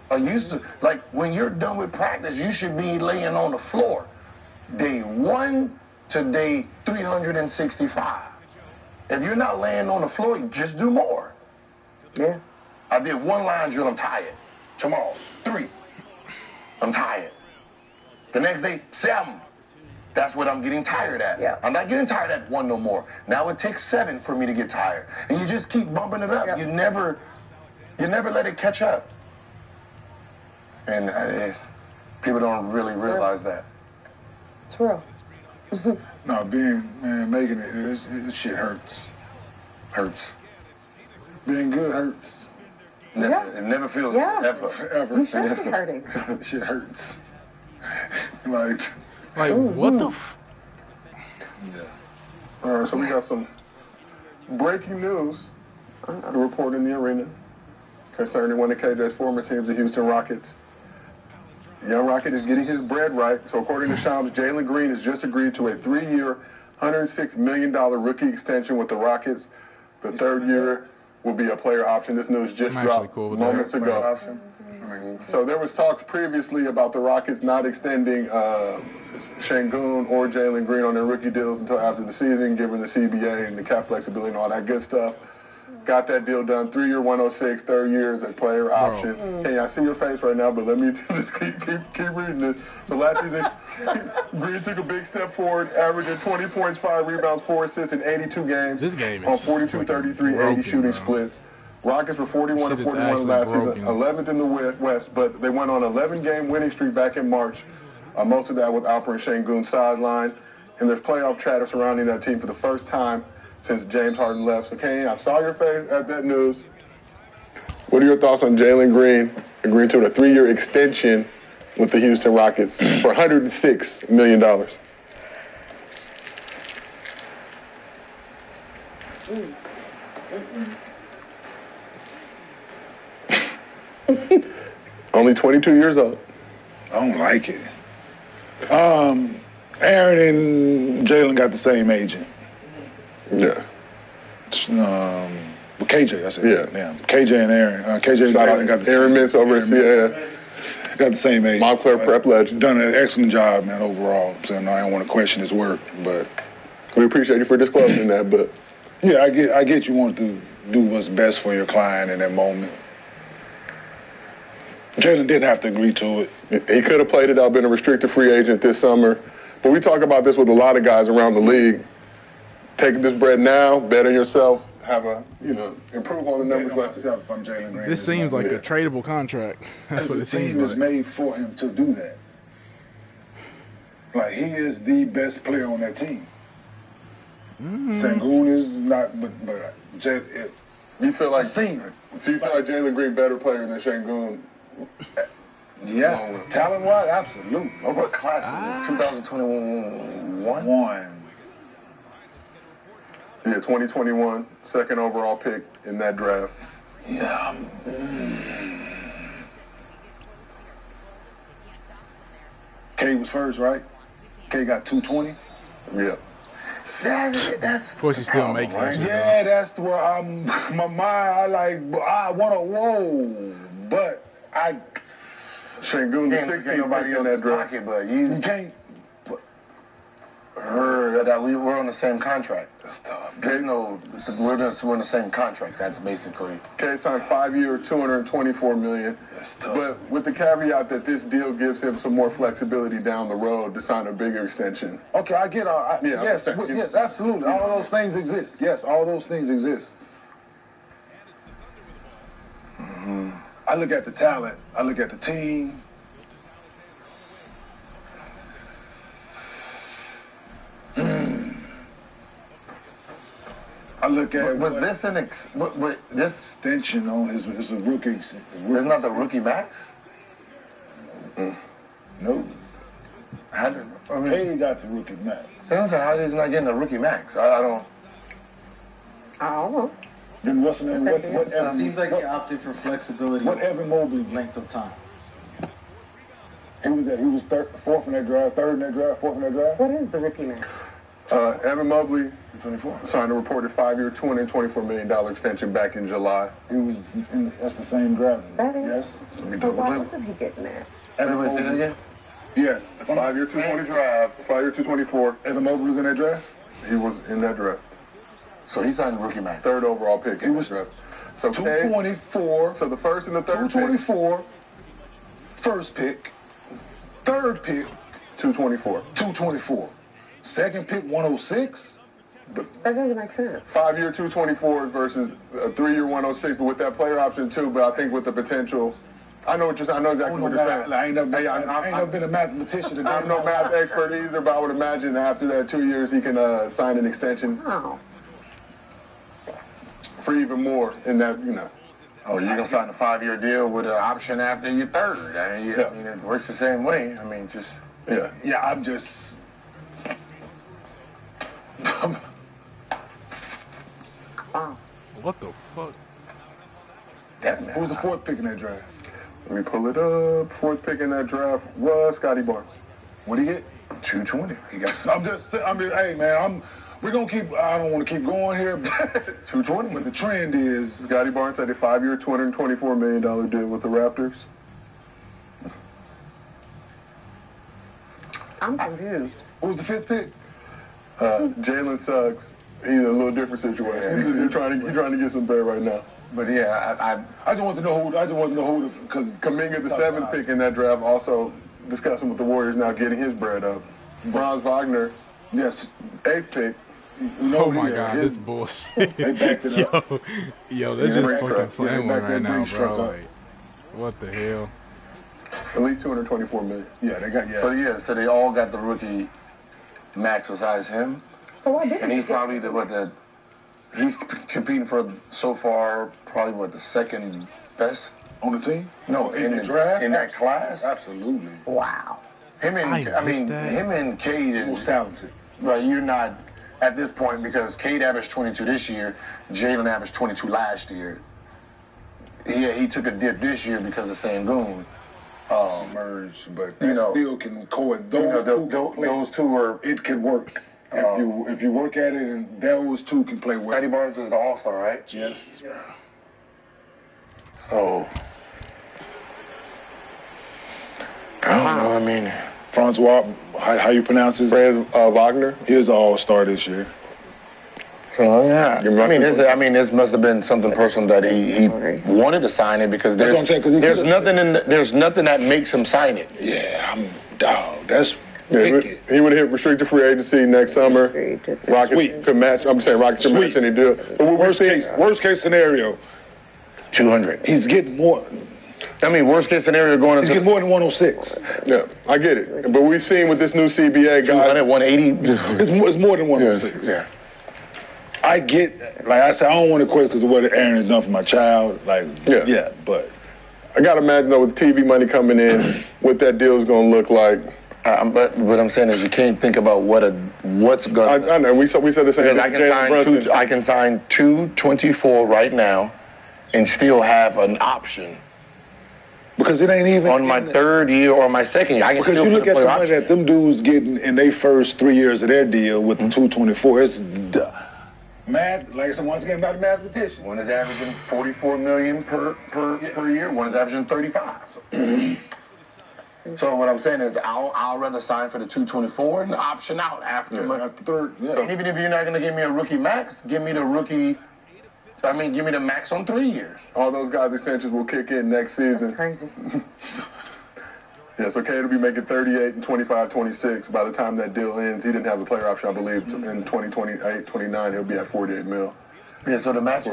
When you're done with practice, you should be laying on the floor. Day 1 to day 365. If you're not laying on the floor, just do more. Yeah. I did 1 line drill, I'm tired. Tomorrow, 3. I'm tired. The next day, 7. That's what I'm getting tired at. Yeah. I'm not getting tired at 1 no more. Now it takes 7 for me to get tired. And you just keep bumping it up. Yep. You never let it catch up. And people don't really realize that. It's real. No, making it shit hurts. Hurts. Being good hurts. It never feels ever. Forever. You should be hurting. Shit hurts. Like, what the f... Yeah. All right, so we got some breaking news to report in the arena concerning one of KJ's former teams, the Houston Rockets. Young Rocket is getting his bread right. So according to Shams, Jalen Green has just agreed to a 3-year, $106 million rookie extension with the Rockets. The 3rd year will be a player option. This news just dropped moments ago. So there was talks previously about the Rockets not extending Şengün or Jalen Green on their rookie deals until after the season, given the CBA and the cap flexibility and all that good stuff. Got that deal done. 3-year, 106. 3rd year is a player option. Kenny, I see your face right now, but let me just keep reading it. So last season, Green took a big step forward, averaging 20 points, 5 rebounds, 4 assists in 82 games. This game is on 42, 33, 80 shooting splits. Rockets were 41 and 41 last season, 11th in the West, but they went on an 11-game winning streak back in March. Most of that with Alperen Şengün sideline. And there's playoff chatter surrounding that team for the first time since James Harden left. So, Kane, I saw your face at that news. What are your thoughts on Jalen Green agreeing to a 3-year extension with the Houston Rockets for $106 million? Only 22 years old. I don't like it. Aaron and Jalen got the same agent. Yeah. Well, KJ, I said. Yeah. KJ and Aaron. KJ and Jalen got the same. Aaron Mintz over at CAA. Got the same agent. Montclair Prep legend. Done an excellent job, man, overall. So no, I don't want to question his work, but we appreciate you for disclosing that. But yeah, I get you want to do what's best for your client in that moment. Jalen didn't have to agree to it. He could have played it out, been a restricted free agent this summer. But we talk about this with a lot of guys around the league. Taking this bread now, betting yourself, have improve on the numbers. Bet on myself if I'm Jalen Green. This seems like a tradable contract. That's what it The seems team is like. made for him to do that. Like, he is the best player on that team. Sengun is not, but You feel like senior. So you feel like Jalen Green better player than Sengun? Yeah, talent-wise, absolutely. What class is this? 2021? One. Yeah, 2021, second overall pick in that draft. Yeah. K was first, right? K got 220. Yeah. That's Of course, he still makes that shit. Yeah, that's where I'm. My mind, I want to whoa, but I Sengun, the can't 16th get nobody pick in else that in draft. pocket, but you you can't. heard that we were on the same contract. That's tough. We're on the same contract. That's basically. K signed 5-year, $224 million. That's tough. But with the caveat that this deal gives him some more flexibility down the road to sign a bigger extension. Okay, I get all. Yes, absolutely. All those things exist. Yes, all those things exist. I look at the talent. I look at the team. I look at Was this this extension on his a rookie. is not the rookie max? No. I mean, K got the rookie max. how he's not getting a rookie max? I don't. I don't know. Then what's the name? What It seems like he opted for flexibility. What Evan Mobley? Length of time. He was fourth in that draft, third in that draft, fourth in that draft. What is the rookie man? Evan Mobley 24. signed a reported 5-year, $224 million extension back in July. He was. That's the same draft. That is. Yes. So why wasn't he getting that? Evan Wait, say that Mobley. again? Yes. 5-year, $224. 5-year, $224. Evan Mobley was in that draft. He was in that draft. So he signed the rookie max. Third overall pick in the draft. So K, 224. so the first and the third pick, 224. First pick. Third pick. 224. 224. Second pick 106. That doesn't make sense. 5-year, 224 versus a 3-year, 106, but with that player option too. But I think with the potential, I know exactly what you're saying. I ain't never been a mathematician today. I'm no math expert either, but I would imagine after that 2 years he can sign an extension Oh. for even more in that, Oh, you're gonna sign a 5-year deal with an option after your third. I mean, Yeah. I mean, it works the same way. I mean, just Yeah. Yeah, I'm just. Wow. What the fuck? that man. Who was the fourth pick in that draft? Let me pull it up. Fourth pick in that draft was Scotty Barnes. What did he get? 220. He got Hey man, we're gonna keep. I don't want to keep going here, but 220. the trend is Scotty Barnes had a 5-year, $224 million deal with the Raptors. I'm confused. who was the fifth pick? Jalen Suggs. He's in a little different situation. You're trying to get some better right now. But yeah, I just want to know who. Because Kaminga, the 7th pick in that draft, also discussing with the Warriors now getting his bread up. Franz Wagner, yes, 8th pick. Oh my god, this bullshit. They backed it up. Yo, they're Yeah, just they fucking backed flaming that right now, Brinks truck bro. up. Like, what the hell? At least $224 million. Yeah, they got so they all got the rookie max besides him, So why didn't and he's he get probably he's competing for so far probably the second best. on the team. No, in the draft in that class. Absolutely, Wow. Him and I missed that. him and Cade most is talented. right. You're not at this point because Cade averaged 22 this year, Jalen averaged 22 last year. Yeah, he took a dip this year because of Sengun. Merge, but that still can coexist. Those two were. It can work if you work at it, and those two can play well. Scotty Barnes is the All-Star, right? Yes. So I don't know. I mean, Francois, how you pronounce his? Franz Wagner. He is an all-star this year. so yeah. This must have been something personal that he wanted to sign it because That's what I'm saying, 'cause he there's could've- nothing that makes him sign it. Yeah, I'm dog. That's Yeah, he would hit restricted free agency next summer. Rockets Sweet. to match. I'm saying Rockets to match any deal. But what Worst case scenario, 200. he's getting more. I mean, worst case scenario going He's into getting more than 106. Yeah, I get it. But we've seen with this new CBA, 200, guys. 180. It's more than 106. Yeah. I get, like I said, I don't want to quit because of what Aaron has done for my child. Like, Yeah. but I got to imagine, though, with TV money coming in, what that deal is going to look like. But what I'm saying is you can't think about what's going. I know. We said the same Because thing. I can sign 224 right now, and still have an option because it ain't even on my third year or my second year. I can because still you look put a at the player money option. that them dudes getting in their first 3 years of their deal with the 224. It's math. Like I said, once again, not a mathematician. One is averaging 44 million per year. One is averaging 35. So what I'm saying is, I'll rather sign for the 224 and option out after my third. Yeah. And even if you're not going to give me a rookie max, give me the rookie. Give me the max on 3 years. All those guys' extensions will kick in next season. Crazy. Yeah, so Cade will be making 38 and 25, 26 by the time that deal ends. He didn't have a player option, I believe, in 2028, 29. He'll be at 48 mil. Yeah, so to match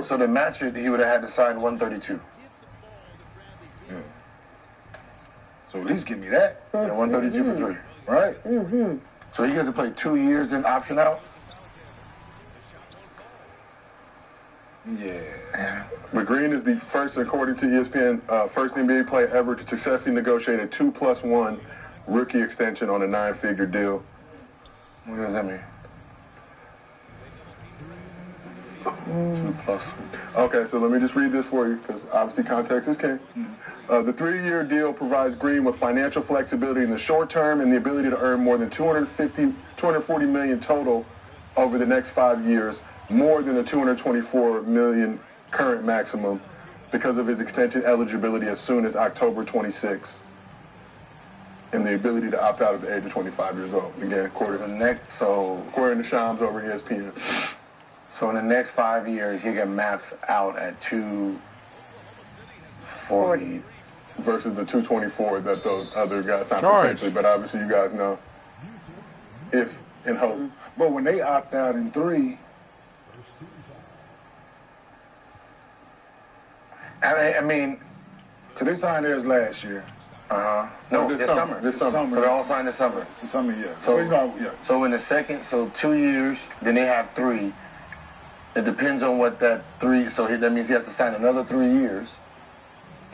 it, he would have had to sign 132. Yeah. So at least give me that. Yeah, 132 for 3. Right? Mm-hmm. So he gets to play 2 years and option out? Yeah. But Green is the first, according to ESPN, first NBA player ever to successfully negotiate a 2+1 rookie extension on a 9-figure deal. What does that mean? 2+. Okay, so let me just read this for you, because obviously context is king. The 3-year deal provides Green with financial flexibility in the short term and the ability to earn more than $240 million total over the next 5 years, more than the $224 million current maximum, because of his extension eligibility as soon as October 26, and the ability to opt out at the age of 25 years old. Again, according to Shams over ESPN. So in the next 5 years, he can max out at 240 versus the 224 that those other guys signed Charge. potentially. But obviously, you guys know, if and hope. But when they opt out in 3, I mean, because they signed theirs last year. No, this summer. This summer. So they all signed this summer. So summer, yeah. So, yeah. So in the second, 2 years, then they have 3. It depends on what that 3. So that means he has to sign another 3 years,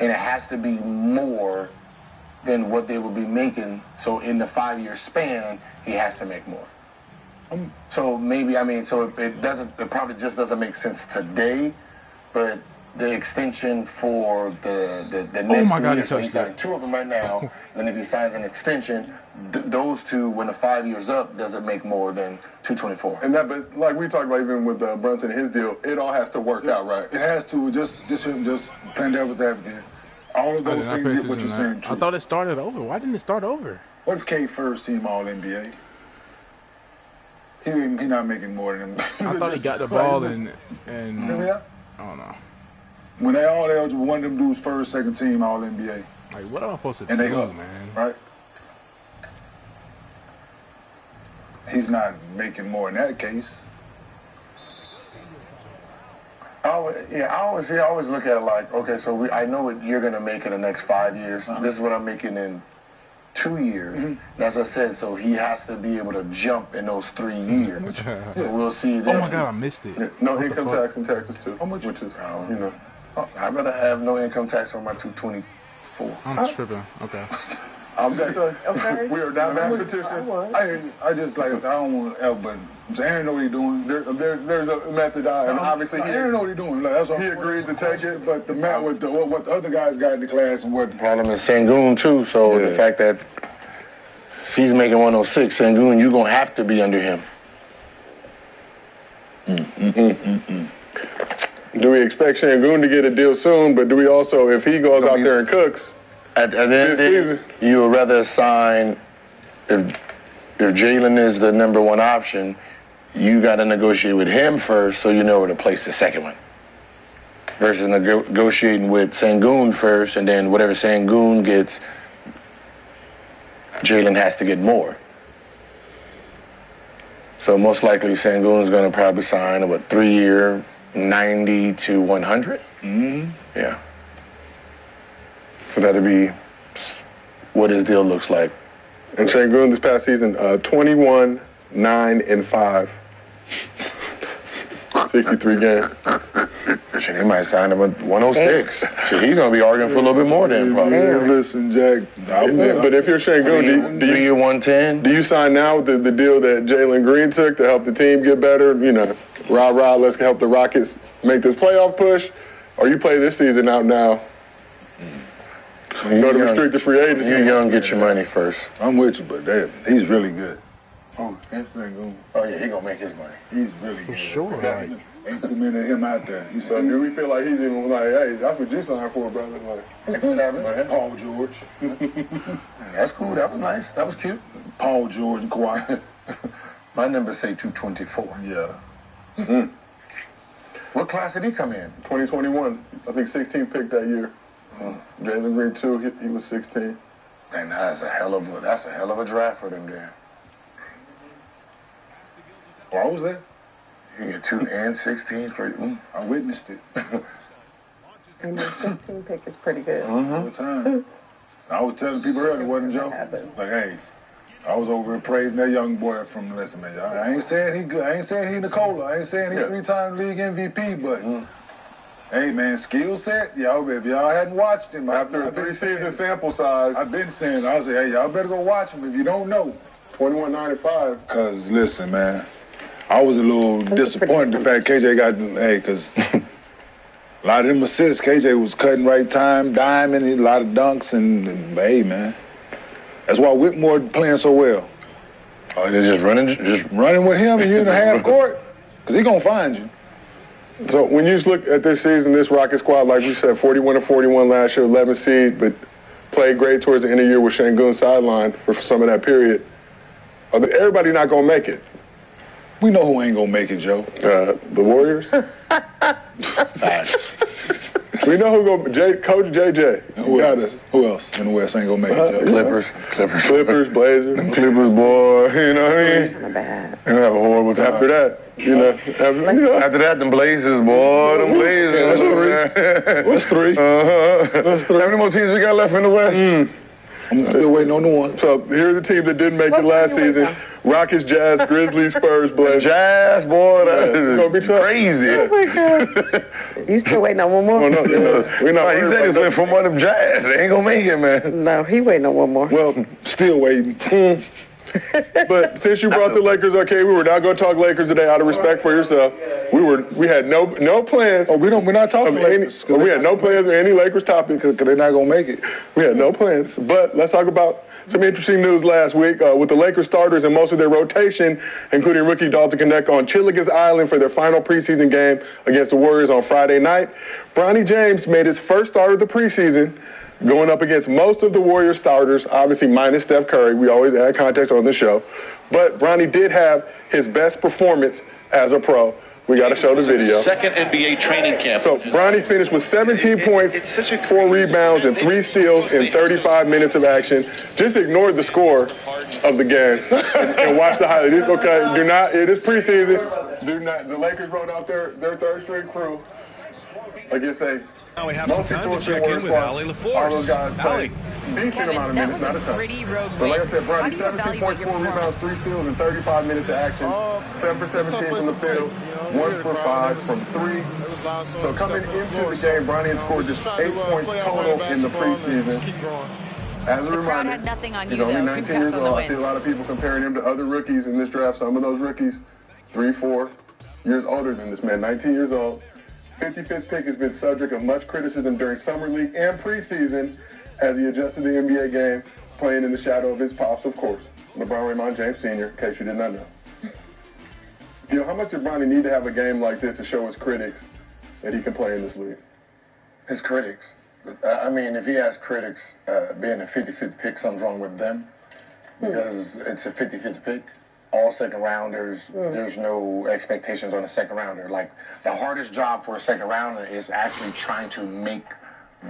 and it has to be more than what they will be making. So in the 5-year span, he has to make more. So maybe it probably just doesn't make sense today, but the extension for the next 2 years, so he signed 2 of them right now, and if he signs an extension, those 2, when the 5 years up, doesn't make more than 224. And that, but like we talked about even with Brunson and his deal, it all has to work out, right? It has to. Just playing devil's advocate. All of those things, what you're saying, true. I thought it started over. Why didn't it start over? What if K first team All NBA? He not making more than him. I thought he got the ball and Yeah. I don't know. When they all eligible, one of them dudes first, second team All NBA. Like, what am I supposed to And do, they up, man? right? He's not making more in that case. I always look at it like, okay, so I know what you're going to make in the next 5 years. This is what I'm making in 2 years. That's what I said. So he has to be able to jump in those 3 years. So we'll see. Oh my God, I missed it. No What the income fuck? tax in Texas too, which is I'd rather have no income tax on my 224. I'm tripping. Okay. I'm saying, Okay. we are not mathematicians. I just like I don't want to help, but Aaron know what he's doing. There's a method, and obviously Aaron know what he's doing. Like, that's all. he agreed to take it. But the math with what the other guys got in the class and what. The problem is Sengun too. So Yeah. the fact that he's making 106, Sengun, you're gonna have to be under him. Do we expect Şengün to get a deal soon? But do we also, if he goes out there and cooks, At the end of the This day, you would rather sign if Jalen is the number 1 option, you got to negotiate with him first so you know where to place the second one. Versus negotiating with Sengun first, and then whatever Sengun gets, Jalen has to get more. So most likely Sengun's going to probably sign a 3-year, 90 to 100. Mm-hmm. Yeah. So that'll be what his deal looks like. And Sengun this past season, 21, 9, and 5. 63 games. Shit, they might sign him at 106. Shit, he's going to be arguing for a little bit more then, probably. Listen, Jack. But if you're Sengun, do 3-year, 110. you sign now with the deal that Jalen Green took to help the team get better? You know, rah, let's help the Rockets make this playoff push. Or you play this season out now? Go to restricted free agency. You're young, get your money first. I'm with you, but he's really good. Oh, yeah, he gonna make his money. He's really good. Sure. Like, Ain't too many of him out there. You see? So do we feel like he's even like, hey, that's what you signed for, brother? Like, Paul George. That's cool. That was nice. That was cute. Paul George and Kawhi. My number say 224. Yeah. What class did he come in? 2021. I think 16 picked that year. Jalen Green too. He was 16. Man, that's a hell of a draft for them there. Oh, I was there. You get 2 and 16 for I witnessed it. And your 16 pick is pretty good. All the time. I was telling people earlier, wasn't Joe? Like, hey, I was over here praising that young boy from listen, man. I ain't saying he good. I ain't saying he Nicola. I ain't saying he 3-time league MVP, but hey, man, skill set. Y'all, if y'all hadn't watched him After a 3-season sample size, I've been saying, I was like, hey, y'all better go watch him if you don't know. 21, 9, and 5. Cause listen, man, I was a little disappointed the fact KJ got because a lot of them assists, KJ was cutting right time, diming, a lot of dunks, and hey, man, that's why Whitmore playing so well. Oh, they're just running Running with him and you in the half court, cause he gonna find you. So when you just look at this season, this Rocket squad, like we said, 41-41 last year, 11th seed, but played great towards the end of the year with Sengun sidelined for some of that period. Everybody not gonna make it. We know who ain't gonna make it, Joe. The Warriors. Facts. We know who Coach JJ. Who else in the West ain't gonna make it, Joe? Clippers, Blazers. Clippers, boy. You know what I mean? Not bad. They have a horrible time. After that, After that, them Blazers, boy. Them Blazers. That's three. How many more teams we got left in the West? I'm still waiting on the one. So here's the team that didn't make it last season: Rockets, Jazz, Grizzlies, Spurs, Blazers. Jazz, boy, that's gonna be tough. crazy. Oh my God. You still waiting on one more? Oh, no, we're not. He said he's went from one of them Jazz. They ain't gonna make it, man. No, he waiting on one more. Well, Still waiting. but since you brought the Lakers, okay, we were not going to talk Lakers today out of respect for yourself. We had no plans. Oh, we're not talking Lakers. We had no plans or any Lakers topic Because they're not going to make it. We had no plans. But let's talk about some interesting news last week with the Lakers starters and most of their rotation, including rookie Dalton Knecht on Gilligan's Island for their final preseason game against the Warriors on Friday night. Bronny James made his first start of the preseason, going up against most of the Warriors starters, obviously minus Steph Curry. We always add context on the show. But Bronny did have his best performance as a pro. We got to show the video. Second NBA training camp. So Bronny finished with 17 points, 4 rebounds, and 3 steals in 35 minutes of action. Just ignore the score of the game and watch the highlights. Okay, do not. It is preseason. Do not. The Lakers wrote out their third string crew against a. Now we have some time to check in with Allie LaForce. All those guys played decent Kevin, amount of that minutes, was not a a ton. pretty road But like I win. said, How Bronny, do you 17 evaluate points, your 4 rebounds, performance? 3 steals in 35 minutes of action. 7 for 17 from the field, 1 for 5 from 3. So coming into the game, Bronny had scored just 8 points total in the preseason. As a The crowd reminder, had nothing on he's you, only though. 19 Congrats years on the old. I see a win. lot of people comparing him to other rookies in this draft. Some of those rookies, 3, 4 years older than this man, 19 years old. 55th pick has been subject of much criticism during summer league and preseason as he adjusted the NBA game, playing in the shadow of his pops, of course, LeBron Raymond James Sr., in case you did not know. How much did Bronny need to have a game like this to show his critics that he can play in this league? His critics. I mean, if he has critics being a 55th pick, something's wrong with them because it's a 55th pick. All second rounders, there's no expectations on a second rounder. Like, the hardest job for a second rounder is actually trying to make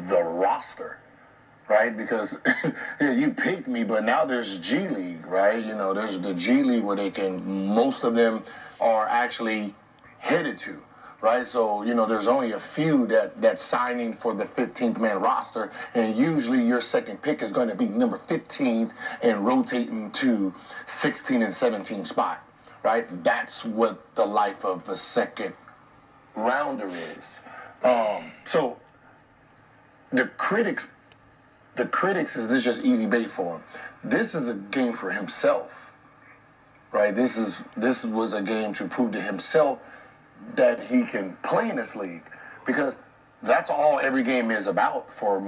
the roster. right? Because yeah, you picked me, but now there's G League, right? You know, there's the G League where most of them are actually headed to, right? So, you know, there's only a few that's signing for the 15th man roster, and usually your second pick is going to be number 15th and rotating to 16 and 17 spot, right? That's what the life of the second rounder is. So the critics, is this just easy bait for him? This is a game for himself, right? This was a game to prove to himself that he can play in this league, because that's all every game is about for